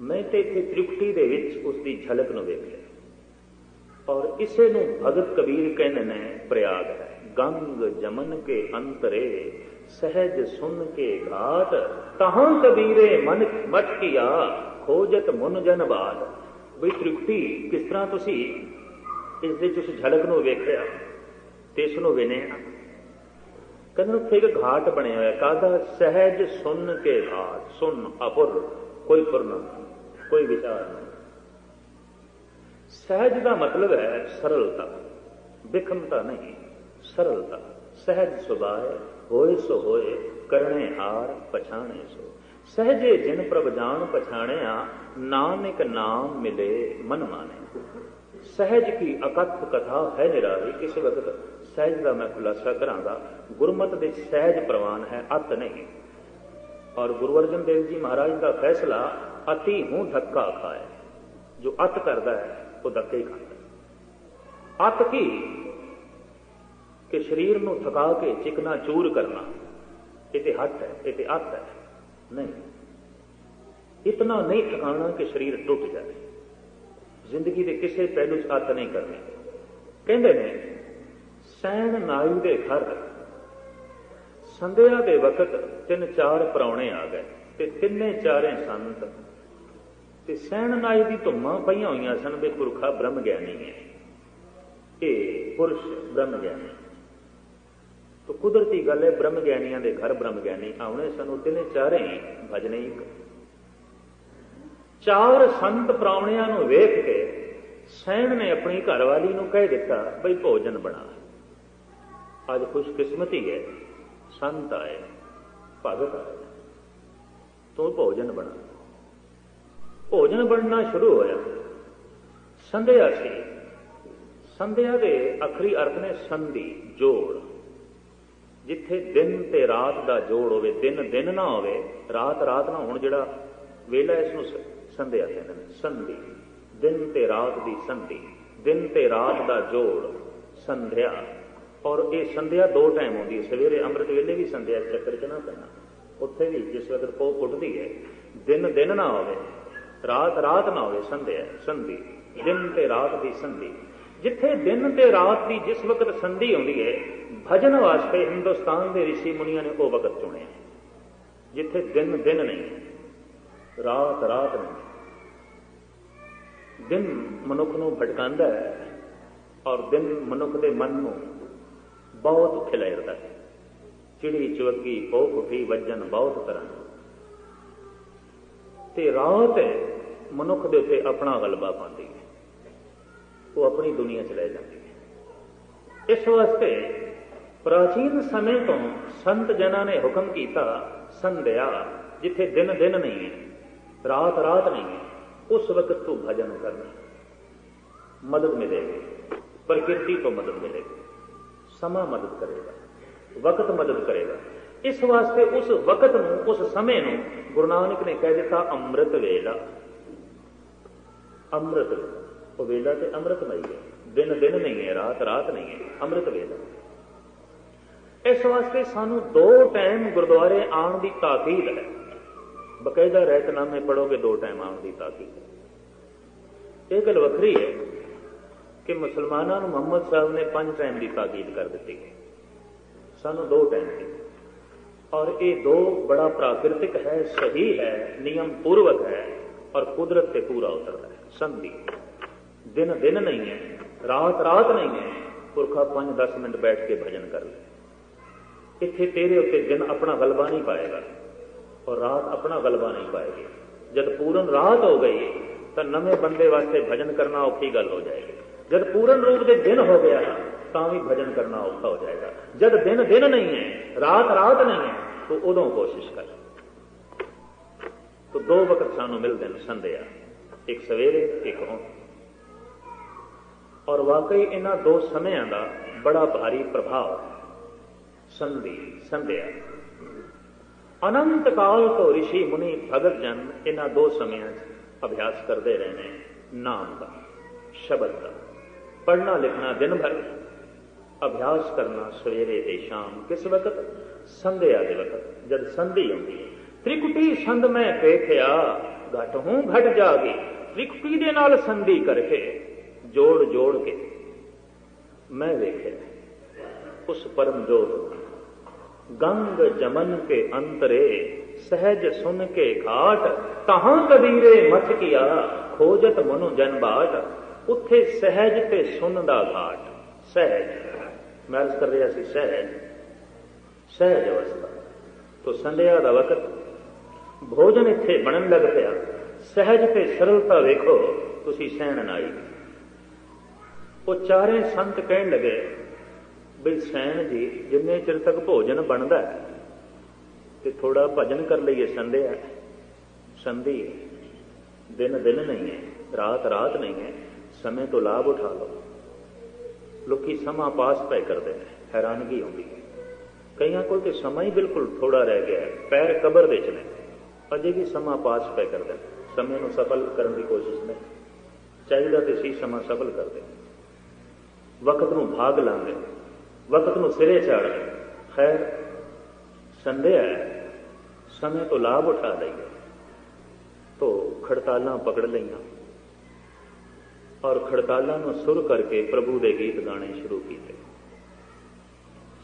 मैं तो इत्थे त्रिकुटी दे विच उसकी झलक नूं वेखिया। और इसे नूं भगत कबीर कहने ने प्रयाग है। गंग जमन के अंतरे सहज सुन के घाट, तहां कबीरे मन मठ किया खोजत मुन जन बात। बई त्रिकुटी किस तरह तुसी इस दे उस झलक नूं वेखिया ते इस नूं विनिया। कहते उत्थे एक घाट बने हुआ, कादा सहज सुन के घाट। सुन अपुर, कोई फुर नहीं, कोई विचार नहीं। सहज का मतलब है सरलता, विखमता नहीं, सरलता। सहज सुभाए होए सो होए, करने हार पछाणे सो। सहजे जिन प्रभ जान पछाणिया, नानक नाम मिले मन माने। सहज की अकथ कथा है निराली। किस वक्त सहज का मैं खुलासा करांगा। गुरमत दे सहज प्रवान है, अत नहीं। और गुरु अर्जन देव जी महाराज का फैसला अति हूं धक्का खाए। जो अत करता है वो धक्के ही खाता। अत की कि शरीर नूं थका के चिकना चूर करना, ये हट है, ये अत है नहीं। इतना नहीं थकाना कि शरीर टूट जाए। जिंदगी के किसी पहलू च अत नहीं करनी। कहते ने सैन नाई दे घर संध्या के वक्त 3-4 प्राहुणे आ गए ते तिन्ने चारे संत ते सैन नाई की धुम्मां पईयां होईयां सन भी पुरखा ब्रह्म ज्ञानी है, ये पुरुष ब्रह्म ज्ञानी। तो कुदरती गल है, ब्रह्म ज्ञानियों के घर ब्रह्म ज्ञानी आने सन। तिने चारे भजने ही 4 संत प्राहुणियां नूं वेख के सैन ने अपनी घरवाली नूं कह दिता बई भोजन बना। अज खुशकिस्मती है, संत आए, भगत आए, तू भोजन बना। भोजन बनना शुरू होया। संध्या सी। संध्या के आखिरी अर्थ ने संधि, जोड़। जिथे दिन ते रात का जोड़ होवे, दिन दिन ना होवे, रात रात ना होण, जिहड़ा वेला इसनूं संध्या कहंदे ने। संधि, दिन ते रात की संधि, दिन ते रात का जोड़, संध्या। और ये संध्या 2 टाइम होती है। सवेरे अमृत वेले भी संध्या चक्कर च ना पैना, उत्थे भी जिस वक्त पो उठती है, दिन दिन ना होवे, रात रात ना होवे, संध्या संधि, दिन ते रात की संधि। जिथे दिन ते रात की जिस वक्त संधि होती है, भजन वास्ते हिंदुस्तान के ऋषि मुनिया ने वो वक्त चुने। जिथे दिन दिन नहीं, रात रात नहीं। दिन मनुख नूं भटकांदा है और दिन मनुख के मन नूं बहुत खिलारदा है। चिड़ी चुवगी पोख उठी वजन बहुत तरह। ते रात मनुख के उत्ते अपना गलबा पाती है, वो अपनी दुनिया च रह जाती है। इस वास्ते प्राचीन समय तो संत जना ने हुक्म किया संध्या जिथे दिन दिन नहीं है, रात रात नहीं है, उस वक्त तू भजन करना, मदद मिलेगी, प्रकृति तो मदद मिलेगी, समा मदद करेगा, वक्त मदद करेगा। इस वास्ते उस वक्त नूं, उस समय नूं गुरु नानक ने कह दिता अमृत वेला। अमृत वेला, वो वेला ते अमृतमई है, दिन दिन नहीं है, रात रात नहीं है, अमृत वेला। इस वास्ते सानू 2 टाइम गुरुद्वारे आने की ताकीद है। बकायदा रहतनामे पढ़ोगे 2 टाइम आने की ताकीद है। यह गल वखरी है कि मुसलमानों को मुहम्मद साहब ने 5 टाइम की ताकीद कर दी, सानू 2 टाइम की। और ये 2 बड़ा प्राकृतिक है, सही है, नियम पूर्वक है और कुदरत से पूरा उतरता है। संधि दिन दिन नहीं है, रात रात नहीं है। पुरखा 5-10 मिनट बैठ के भजन कर ले, इत्थे तेरे उत्ते दिन अपना गलबा नहीं पाएगा और रात अपना गलबा नहीं पाएगी। जब पूर्ण रात हो गई तो नवे बंदे वास्ते भजन करना औखी गल हो जाएगी। जब पूर्ण रूप से दिन हो गया तां भी भजन करना औखा हो जाएगा। जब दिन दिन नहीं है, रात रात नहीं है, तो उदों कोशिश कर। तो 2 वक्त सानू मिलते हैं संध्या, एक सवेरे एक हुण। और वाकई इन्हां 2 समयां दा बड़ा भारी प्रभाव है। संधि संध्या अनंत काल तो ऋषि मुनि भगत जन इन्हां 2 समयां अभ्यास करते रहने नाम का, शब्द का, पढ़ना लिखना दिन भर, अभ्यास करना सवेरे ते शाम। किस वक्त? संध्या के वक्त, जब संधि होती है। त्रिकुटी संध मैं देखिया घट हूं घट जागी। त्रिकुटी दे नाल संधि करके जोड़ जोड़ के मैं देखे उस परम जोत गंग जमन के अंतरे सहज सुन के घाट। तहां कबीरे मच किया खोजत मनु जन बाट। उत्थे सहज ते सुन दा घाट। सहज मैं अर्ज कर रहा सी, सहज अवस्था। तो संध्या का वक्त भोजन इत्थे बनन लग पिया। सहज ते सरलता वेखो तुसी सहन आई। वो 4 संत कहन लगे बई सैन जी जिन्ने चिर तक भोजन बनता है तो थोड़ा भजन कर लीए। संध्या संधि दिन दिन नहीं है, रात रात नहीं है, समय तो लाभ उठा लो। लोग समा पास पै करते हैं, हैरानगी होती है। कईयां को तो समय ही बिल्कुल थोड़ा रह गया है, पैर कबर दे चले, अजे भी समा पास पै करते हैं। समय को सफल करने की कोशिश नहीं चाहिए तो सी समा सफल कर दे। वक्त को भाग लांगे, वक्त को सिरे चाड़। खैर संध्या है, समय तो लाभ उठा लइए। तो खड़तालां पकड़ लईयां और खड़तालां नूं सुर करके प्रभु दे गीत गाने शुरू किए।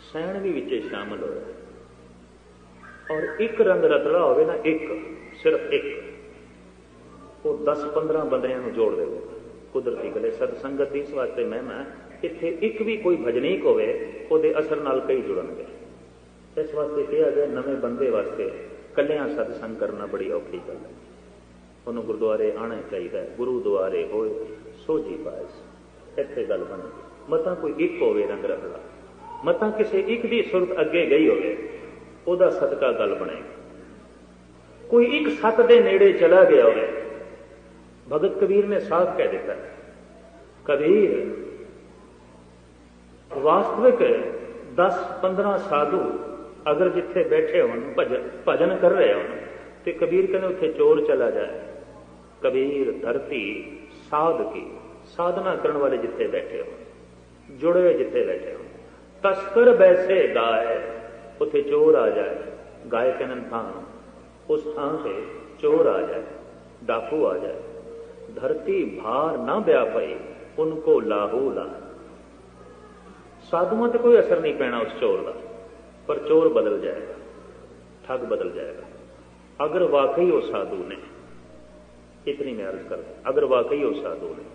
सैन भी विचे शामिल होया और एक रंग रतड़ा होवे ना, एक सिर्फ एक, वो 10-15 बंदियां नूं जोड़ देवे। कुदरती गले सतसंगत इस वास्ते महिमा इत्थे एक भी कोई भजनीक होवे उहदे असर नाल कई जुड़नगे। इस वास्ते कहा गया नवे बंदे वास्ते कलियां सतसंग करना बड़ी औखी गल है। उन्होंने गुरुद्वारे आना चाहिए। गुरु द्वारे होए सो जी पास, इत्थे गल बनेगी। मतां कोई एक होवे रंग रखड़ा, मतां किसी एक दी सुरत अगे गई होवे ओदा सदका गल बनेगी। कोई एक सत दे नेड़े चला गया होवे। भगत कबीर ने साफ कह दिता, कबीर वास्तविक 10-15 साधु अगर जिथे बैठे हो भजन कर रहे हो तो कबीर कहने उत्थे चोर चला जाए। कबीर धरती साध की साधना करने वाले जिथे बैठे हो, जुड़े हुए जिथे बैठे हो, तस्कर बैसे गाय उत्थे चोर आ जाए। गाय कहने थान, उस थान से चोर आ जाए, डाकू आ जाए। धरती भार ना ब्या पाई उनको लाहू ला। साधुओं पर कोई असर नहीं पैना उस चोर का, पर चोर बदल जाएगा, ठग बदल जाएगा। अगर वाकई वो साधु ने, इतनी मैं अर्ज कर, अगर वाकई वो साधु ने।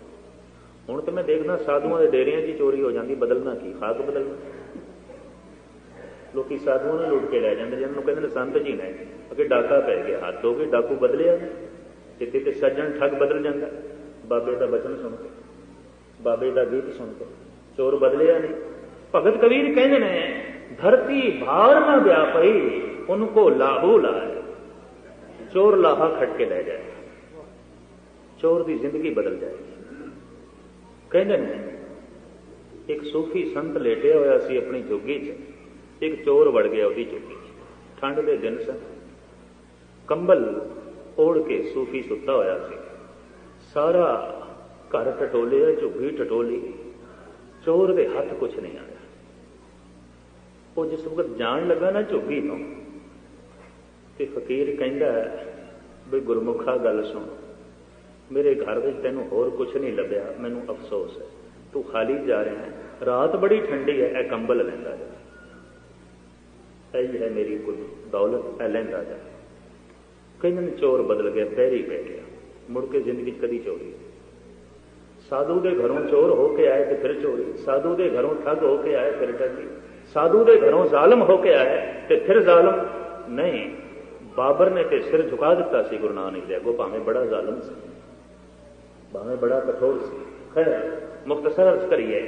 हुण तो मैं देखना साधुओं के डेरियां की चोरी हो जाती, बदलना की, खाक बदलना। लोग साधुओं ने लुट के लै जाते, जिन्होंने कहते संत जी ने अगे डाका पै गया, हद हो गई, डाकू बदलिया। जिथे तो सज्जन ठग बदल जाता, बाबे का बचन सुन के, बाबे का गीत सुन के, चोर बदलिया नहीं। भगत कबीर कहते ने धरती भार न व्यापी उनको लाहू लाए। चोर लाहा खट के ले जाए, चोर की जिंदगी बदल जाएगी। कहते ने एक सूफी संत लेटिया होया सी अपनी झुग्गी च, एक चोर वड़ गया उसकी झुग्गी च। ठंड के दिन सन, कंबल ओढ़ के सूफी सुता होया सी। सारा घर टटोलिया, झुग्गी टटोली, चोर के हथ कुछ नहीं आया। वो जिस वक्त जान लगा ना झुग्गी तो फकीर कहता भी गुरमुखा गल सुन, मेरे घर में तेन होर कुछ नहीं लभ्या, मैनू अफसोस है, तू खाली जा रहा है, रात बड़ी ठंडी है, ए कंबल लैंदा जा, यही है मेरी कुछ दौलत, ए लैंदा जा। कई चोर बदल गया, पैरी पै गया, मुड़ के जिंदगी कदी चोरी। साधु के घरों चोर होके आए तो फिर चोरी, साधु के घरों ठग होके आए फिर ठगी, साधु के घरों जालम होके आए तो फिर जालम। नहीं, बाबर ने तो सिर झुका दिता सी गुरु नानक देव अगों, भावें बड़ा जालम सी, भावें बड़ा कठोर सी। खैर मुख्तसर अर्ज करिए,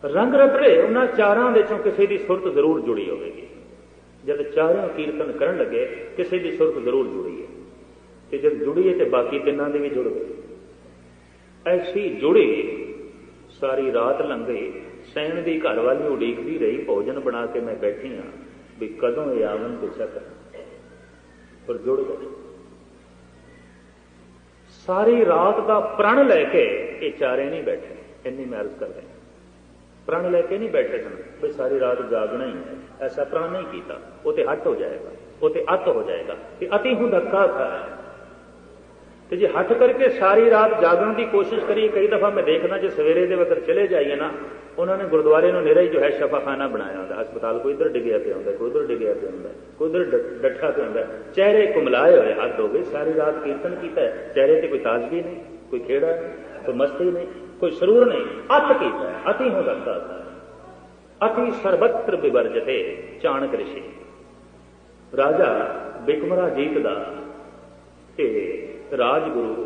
रंग रतड़े उन्होंने चारां विचों किसी की सुरत जरूर जुड़ी होगी। जब चारों कीर्तन करन लगे किसी की सुरत जरूर जुड़ी है, तो जब जुड़ी है तो बाकी तिना की भी जुड़ गई। ऐसी जुड़ी सारी रात लंघ गई, सैन की घर वाली उड़ीकती रही, भोजन बना के मैं बैठी हाँ भी कदों ये आवन पिछा कर, पर जुड़ गए। सारी रात का प्रण लैके ये चारे नहीं बैठे, इन्नी मैं अर्ज कर रही, प्रण लैके नहीं बैठे सन भाई सारी रात जागना ही है, ऐसा प्रण नहीं किया। वो तो हट हो जाएगा, वो तो अत हो जाएगा कि अति हूं धक्का था। तो जे हट करके सारी रात जागने की कोशिश करिए, कई दफा मैं देखना जो सवेरे के वक्त चले जाइए ना, उन्होंने गुरुद्वारे में निरा ही जो है शफाखाना बनाया होता, हस्पताल कोई इधर डिगया पे होंगे, कोई उधर डिगया पे होंगे, कोई उधर डठा पे होंगे, चेहरे कुमलाए हुए, हद हो गई, सारी रात कीर्तन किया है, चेहरे से कोई ताजगी नहीं, कोई खेड़ा नहीं, कोई मस्ती नहीं, कोई सरूर नहीं, अत किया है, अति हो सकता था। अति सर्वत्र विवर्जते चाणक ऋषि। राजा बिकमरा जीत दा राजगुरु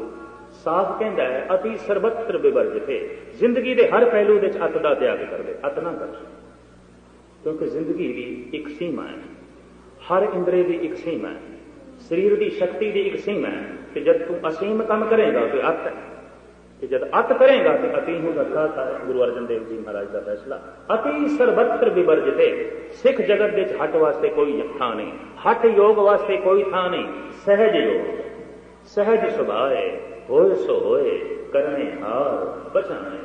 साफ कहता है अति सर्वत्र विवर्जते, जिंदगी के हर पहलू के अत का त्याग कर दे, अत ना कर, क्योंकि जिंदगी की एक सीमा है, हर इंद्रिय की एक सीमा है, शरीर की शक्ति की एक सीमा है। कि जब तू असीम काम करेगा तो अत है, कि जब अत करेगा तो अति हूं रखा था। गुरु अर्जन देव जी महाराज का फैसला, अति सर्वत्र विवर्जते। सिख जगत के हट वास्ते कोई थां नहीं, हट योग वास्ते कोई थां नहीं, सहज योग, सहज सुभाए, होए सो होए, करने हार पछाने,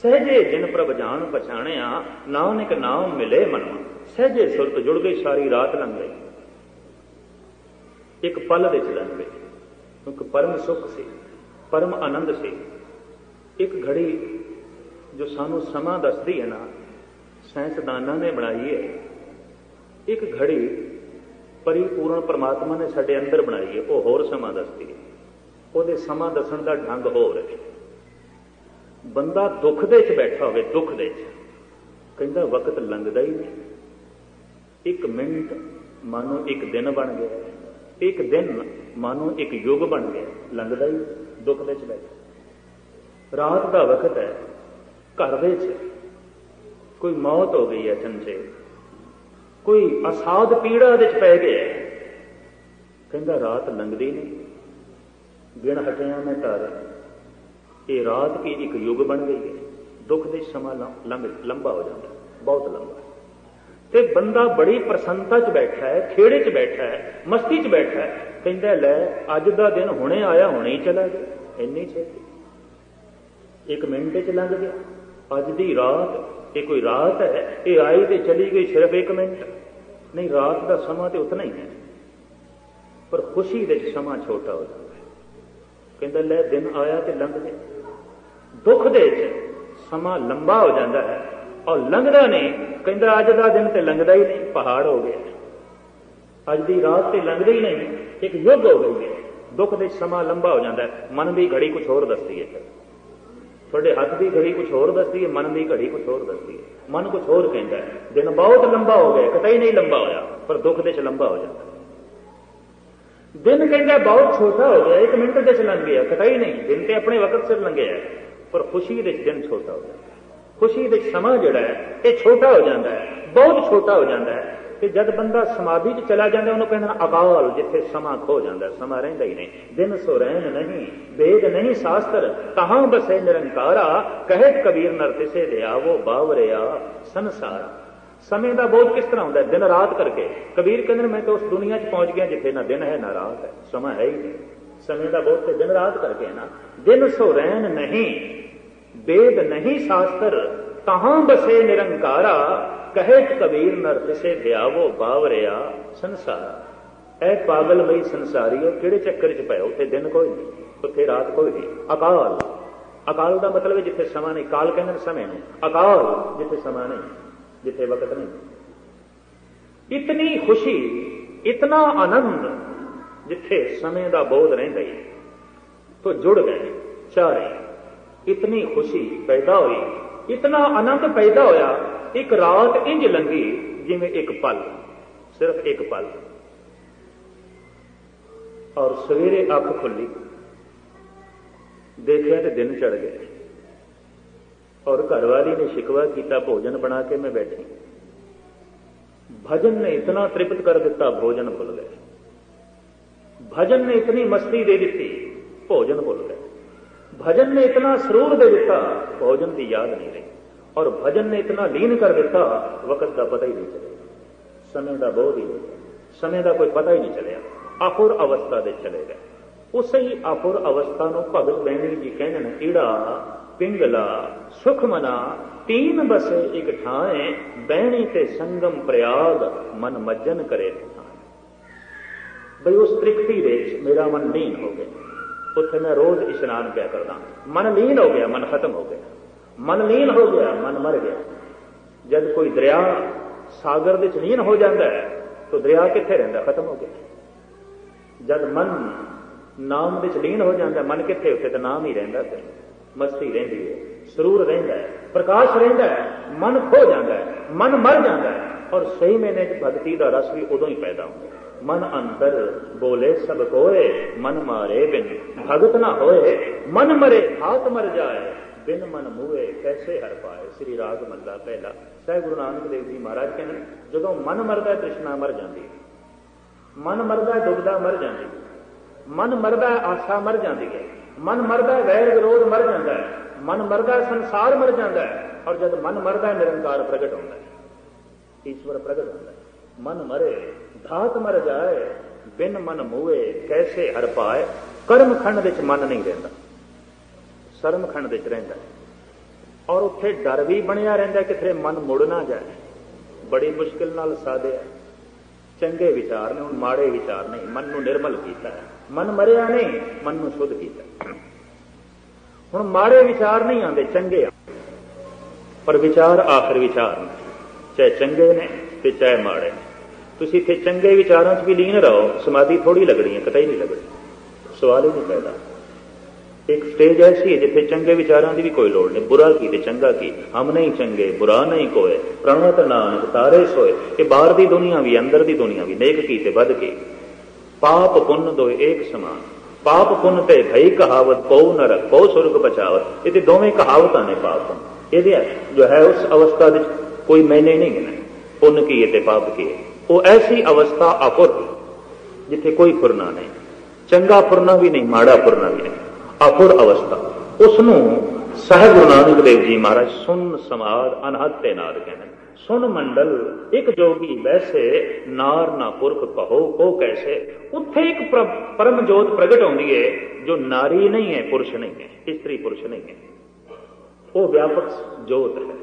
सहजे जिन प्रभ जान पछाने, नानक नाम मिले मनवा। सहजे सुरत जुड़ गई, सारी रात लंघ गई, एक पल विच लंघ गई, क्योंकि परम सुख से, परम आनंद से। एक घड़ी जो सानू समा दसदी है ना, साइंसदाना ने बनाई है, एक घड़ी परिपूर्ण परमात्मा ने साडे अंदर बनाई है, वो होर समा दसदी है, ਉਹਦੇ ਸਮਾਂ ਦੱਸਣ ਦਾ ढंग होर है। बंदा दुख दे च बैठा होवे, दुख दे च कहंदा वक्त लंघदा ही नहीं, एक मिनट मानो एक दिन बन गया, एक दिन मानो एक युग बन गया, लंघदा ही दुख दे च बैठा। रात का वक्त है, घर दे च कोई मौत हो गई है, चंचे कोई असाध पीड़ा दे च पै गया, कहंदा रात लंघदी नहीं, गिण हटिया मैं तारे, ये रात की एक युग बन गई है। दुख दे समा लंबा हो जाता है, बहुत लंबा। ते बंदा बड़ी प्रसन्नता च बैठा है, खेड़े च बैठा है, मस्ती च बैठा है, कहता लै अज दा दिन हुणे आया हुणे ही चला गया, इन्नी छेती, एक मिनट च लंघ गया। अज दी रात ये कोई रात है, ये आई तो चली गई सिर्फ एक मिनट नहीं, रात का समा तो उतना ही है, पर खुशी दे समा छोटा हो जाता है। कहता लै दिन आया तो लंघ गया, दुख दे समा लंबा हो जाता है और लंघदा नहीं। कहता अज का दिन तो लंघदा ही नहीं, पहाड़ हो गया, अज की रात तो लंघदी ही नहीं, एक युग हो गई है। दुख दे समा लंबा हो जाता है। मन की घड़ी कुछ होर दसदी है, थोड़े हाथ की घड़ी कुछ होर दसदी है, मन की घड़ी कुछ होर दसदी है। मन कुछ होर कहता है, दिन बहुत लंबा हो गया, कतई नहीं लंबा होया, पर दुख दे लंबा हो जाता है। दिन कहता बहुत छोटा हो गया, एक मिनट दे लंघ गया, कतई नहीं, दिन तो अपने वक्त सिर लंघे है, पर खुशी दे दिन छोटा हो जाता है। खुशी दे समा जिहड़ा है ये छोटा हो जाता है, बहुत छोटा हो जाता है। ਤੇ जब बंदा समाधि च चला जाता उन्होंने कहना अकाल, जिथे समा खो जाता, समा रहिंदा ही नहीं। दिन सो रैन नहीं, वेद नहीं शास्त्र, तहां बसे निरंकारा, कहत कबीर नर तिसे दिया वो बावरिया संसारा। समय का बोध किस तरह होता है? दिन रात करके। कबीर कहते मैं तो उस दुनिया च पहुंच गया जिथे ना दिन है ना रात है, समा है ही नहीं। समय का बोध तो दिन रात करके है ना। दिन सो रैन नहीं, वेद नहीं शास्त्र, तहां बसे निरंकारा, कहत कबीर नर तिसे ध्यावो बावरिया संसारा। ऐ पागल बई संसारीओ, किहड़े चक्कर च पए? उत्थे दिन कोई नहीं, उत्थे रात कोई नहीं। अकाल, अकाल का मतलब है जिथे समा नहीं। काल कहते समय नूं, अकाल जिथे समा नहीं, जिथे वक्त नहीं। इतनी खुशी, इतना आनंद जिथे समय का बोध रहिंदा ही, तो जुड़ गए चारे। इतनी खुशी पैदा हुई, इतना आनंद पैदा होया। एक रात इंज लंघी जिवें एक पल, सिर्फ एक पल। और सवेरे अख खुली, देखिया तो दिन चढ़ गए। और घरवाली ने शिकवा किया, भोजन बना के मैं बैठी। भजन ने इतना तृप्त कर दिता, भोजन भूल गए। भजन ने इतनी मस्ती दे दी, भोजन भूल गए। भजन ने इतना सरूर दे दिता, भोजन की याद नहीं रही। और भजन ने इतना लीन कर दिता, वक्त का पता ही नहीं चलेगा, समय का बोध ही नहीं, समय का कोई पता ही नहीं चलिया। आपुर अवस्था दे चले गए। उस ही आपुर अवस्था को भगत बैणी जी कहने, ईड़ा पिंगला सुख मना, तीन बसे एक ठाए, बैणी ते संगम प्रयाग, मन मज्जन करे ठाए। बई उस तृप्ति दे मेरा मन लीन हो गया। उत्थे मैं रोज इशनान क्या करदा, मन लीन हो गया, मन खत्म हो गया। मन लीन हो गया, मन मर गया। जब कोई दरिया सागर दे लीन हो जाता है तो दरिया किथे रहिंदा? खत्म हो गया। जब मन नाम दे लीन हो जाता है, मन किथे? उत्थे तो नाम ही रहिंदा, मस्ती रहिंदी है, सरूर रहिंदा है, प्रकाश रहिंदा है। मन खो जाता है, मन मर जाता है। और सही मैंने भगती का रस भी उदों ही पैदा होता है। मन अंतर बोले सब कोए, मन मारे बिन भगत ना होए, मन मरे हाथ मर जाए, बिन मन मुए कैसे हर पाए। श्री राग मल्ला पहला। साहिब गुरु नानक देव जी महाराज कहते जो मन मरदा तृष्णा मर जाती, मन मरदा दुविधा मर जाती, मन मरदा आशा मर जाती है, मन मरदा वैर विरोध मर जाता है, मन मरदा संसार मर जाता है। और जब मन मरदा निरंकार प्रगट होता है, ईश्वर प्रगट होता है। मन मरे धात मर जाए, बिन मन मुए कैसे हर पाए। कर्म खंड विच मन नहीं रहिंदा, सरम खंड विच रहिंदा। और उत्थे डर भी बनिया रहिंदा किथे मन मुड़ ना जाए। बड़ी मुश्किल नाल साधिया। चंगे विचार ने, हुण माड़े विचार नहीं, मन नूं निर्मल कीता है। मन मरिया नहीं, मन नूं शुद्ध कीता। हुण माड़े विचार नहीं आते, चंगे आते। पर विचार आखिर विचार ने, चाहे चंगे ने ते चाहे माड़े ने। तुसीं इत्थे चंगे विचारां 'च भी लीन रहो, समाधि थोड़ी लगनी है, कतई नहीं लगनी, सवाल ही नहीं पैदा। एक स्टेज ऐसी है जिथे चंगे विचारां की भी कोई लोड़ नहीं। बुरा की ते चंगा की, हम नहीं चंगे बुरा नहीं कोय, प्रणत नानक तारे सोए। ये बाहर की दुनिया भी अंदर की दुनिया भी, नेक की ते बद की, पाप पुण्य दो एक समान। पाप पुण्य ते भई कहावत, को नरक को सुर्ग बचावत। ये दोवें कहावतां ने पाप पुण्य। ये जो है उस अवस्था में कोई मैंने नहीं गिना, पुण्य की ते पाप की। वो ऐसी अवस्था अपुर जिथे कोई फुरना नहीं, चंगा फुरना भी नहीं, माड़ा फुरना भी नहीं, अपुर अवस्था। उसनू साहिब गुरु नानक देव जी महाराज सुन समाद अनहद ते नाद कहने। सुन मंडल एक जोगी वैसे, नार ना पुरख कहो को कैसे। उत्थे एक परम जोत प्रगट होती है जो नारी नहीं है, पुरुष नहीं है, स्त्री पुरुष नहीं है। वो व्यापक जोत है,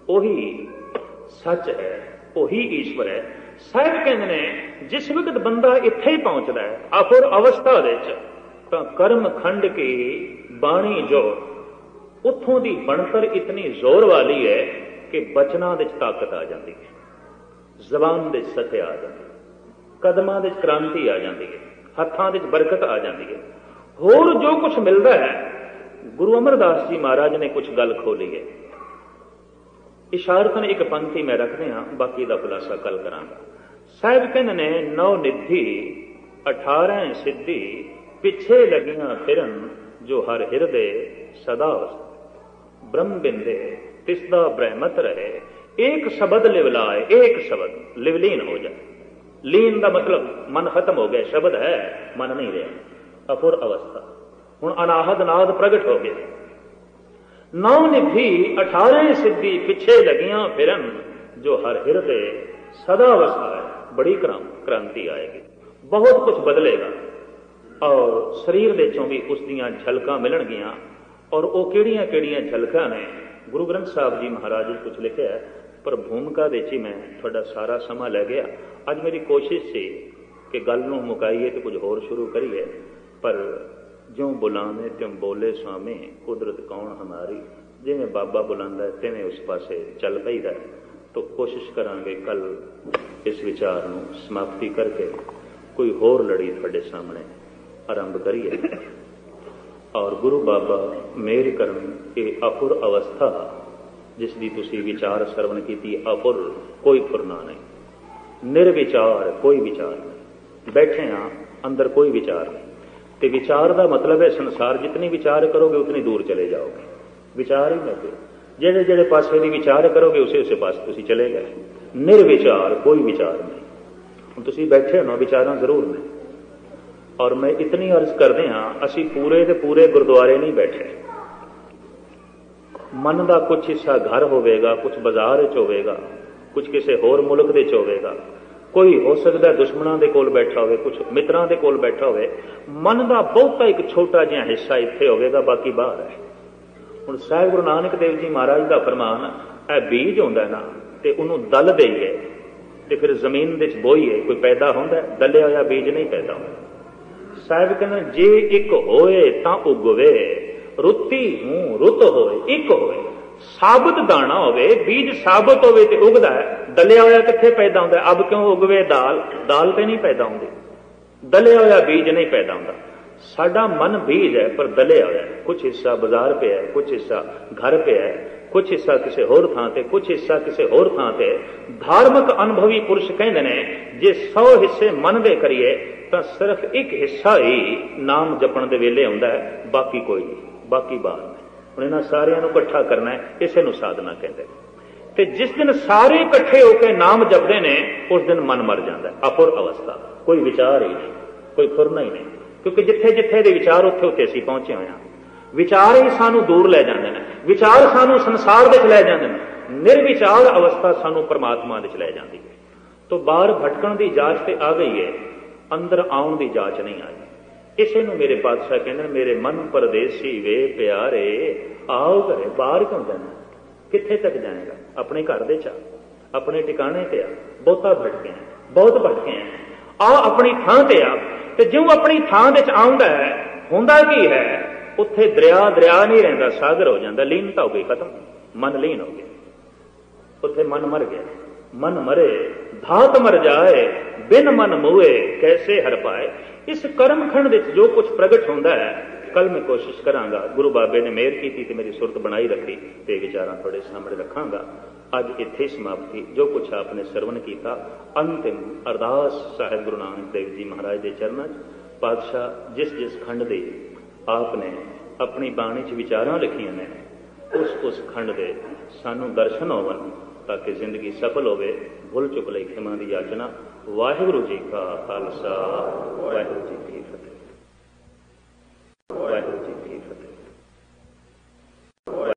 वही सच है, वही ईश्वर है। साहिब कहते ने जिस वक्त बंदा इत्थे ही पहुंचता है अपुर अवस्था विच, तां कर्म खंड की बाणी जो उत्थों की बनतर इतनी जोर वाली है कि बचना विच ताकत आ जाती है, जबान विच सत्य आ जाती है, कदमां विच क्रांति आ जाती है, हत्थां विच बरकत आ जाती है। होर जो कुछ मिलता है, गुरु अमरदास जी महाराज ने कुछ गल खोली है। इशारतन एक पंक्ति मैं रखते हाँ, बाकी का खुलासा कल करांगा। साहिब कहने ने 9 निधि 18 सिद्धि, पिछे लगियां फिरन जो हर हिरदे सदा। ब्रह्म बिंदे तिसदा ब्रह्मत रहे, एक शब्द लिवलाए, एक शब्द लिवलीन हो जाए। लीन का मतलब मन खत्म हो गया, शब्द है मन नहीं रहा, अपुर अवस्था। हुण अनाहद नाद प्रगट हो गया। 9 निधि 18 सिद्धि पिछे लगियां फिरन, जो हर हिरदे सदा वसाए। बड़ी क्रांति आएगी, बहुत कुछ बदलेगा और शरीर दे चों भी उस दियां झलकां मिलणगियां। और वो किहड़ियां किहड़ियां झलकां ने, गुरु ग्रंथ साहब जी महाराज ने कुछ लिखिया है, पर भूमिका दे च मैं तुहाडा सारा समा लै गया। अज मेरी कोशिश सी कि गल नूं मुकाईए तो कुछ होर शुरू करिए, पर ज्यों बुलावे त्यों बोले स्वामी, कुदरत कौन हमारी। जिवें बाबा बुलांदा है तिवें उस पासे चल पईदा। तो कोशिश करांगे कल इस विचार नूं समाप्ति करके कोई होर लड़ी तुहाडे सामने आरंभ करिए। और गुरु बाबा मेहर करन, ये अपुर अवस्था जिसकी तुसी विचार सरवण की, अपुर कोई फुरना नहीं, निर्विचार कोई विचार नहीं, बैठे हाँ अंदर कोई विचार नहीं। तो विचार का मतलब है संसार, जितनी विचार करोगे उतनी दूर चले जाओगे। विचार ही नहीं, जेड़े जेड़े पासे भी विचार करोगे उसे उसे पास तुसी चले गए। निर्विचार कोई विचार नहीं। हम तुसी बैठे हो ना, विचार जरूर ने। और मैं इतनी अर्ज करते हाँ, असी पूरे के पूरे गुरुद्वारे नहीं बैठे। मन का कुछ हिस्सा घर होवेगा, कुछ बाजार च होवेगा, कुछ किसी होर मुल्क दे च होवेगा, कोई हो सकता दुश्मनों के कोल बैठा होवे, कुछ मित्रां दे कोल बैठा होवे। मन का बहुता एक छोटा जिहा हिस्सा इत्थे होवेगा, बाकी बाहर है। हुण साहिब गुरु नानक देव जी महाराज का फरमान, ए बीज होंदा ना ते उन्होंने दल देईए ते फिर जमीन दे च बोईए, कोई पैदा होंदा है? दलिया होया बीज नहीं पैदा होंदा। साहिब कहंदे जे एक होए तां उगवे, रुत्ती हूं रुत होए एक होए। साबत दाना होवे, बीज साबत होवे ते उगदा है। दलिया होया कित्थे पैदा होंदा? अब क्यों उगवे दाल? दाल ते नहीं पैदा होंदी, दलिया होया बीज नहीं पैदा होंदा। साडा मन बीज है पर दलिया होया, कुछ हिस्सा बाजार पे है, कुछ हिस्सा घर पे है, कुछ हिस्सा किसी होर थां ते, कुछ हिस्सा किसी होर थां ते। धार्मिक अनुभवी पुरुष कहंदे ने जे 100 हिस्से मन दे करिए तां सिर्फ एक हिस्सा ही नाम जपण दे वेले आउंदा है, बाकी कोई नहीं, बाकी बाहर है। हुण इन्हां सारियां नूं इकट्ठा करना है, इसे नूं साधना कहंदे ने। ते जिस दिन सारे इकट्ठे होकर नाम जपदे ने उस दिन मन मर जाता है, अपुर अवस्था। कोई विचार ही नहीं, कोई फुरना ही नहीं, क्योंकि जिथे जिथे दे विचार उत्थे उत्थे असीं पहुंचे हुए हैं। विचार ही सानू दूर लै जांदे ने, विचार सानू संसार दे लै जांदे ने, निर्विचार अवस्था सानू परमात्मा दे लै जांदी है। तो बाहर भटकण दी जाच ते आ गई है, अंदर आउण दी जाच नहीं आई। इसे नूं मेरे पातशाह कहंदे मेरे मन परदेसी वे प्यारे, आओ घरे। बाहर क्यों जाना? कित्थे तक जाएगा? अपने घर दे चा, अपने टिकाणे ते आ। बहुता भटके हैं, बहुत भटके हैं। आ अपनी थां ते आ, ते जिउं अपनी थां दे च आउंदा है, हुंदा की है उत्थे दरिया दरिया नहीं रहिंदा, सागर हो जाता। लीनता हो गई, खत्म, मन लीन हो गया, उत्थे मन मर गया। मन मरे धात मर जाए, बिन मन मुए कैसे हर पाए। इस कर्म खंड जो कुछ प्रगट होंदा है, कल मैं कोशिश करांगा, गुरु बाबे ने मेहर की तो मेरी सुरत बनाई रखी, तो विचार थोड़े सामने रखांगा। अज इत्थे समाप्ति। जो कुछ आपने सरवण किया, अंतिम अरदास साहिब गुरु नानक देव जी महाराज के चरणों च। पातशाह जिस जिस खंड दे आपने अपनी बाणी च विचारां लिखियां ने, उस खंड के सानू दर्शन होवन, ताकि जिंदगी सफल होवे। भुल चुक लई खिमा दी याचना। वाहिगुरू जी का खालसा, वाहिगुरू जी की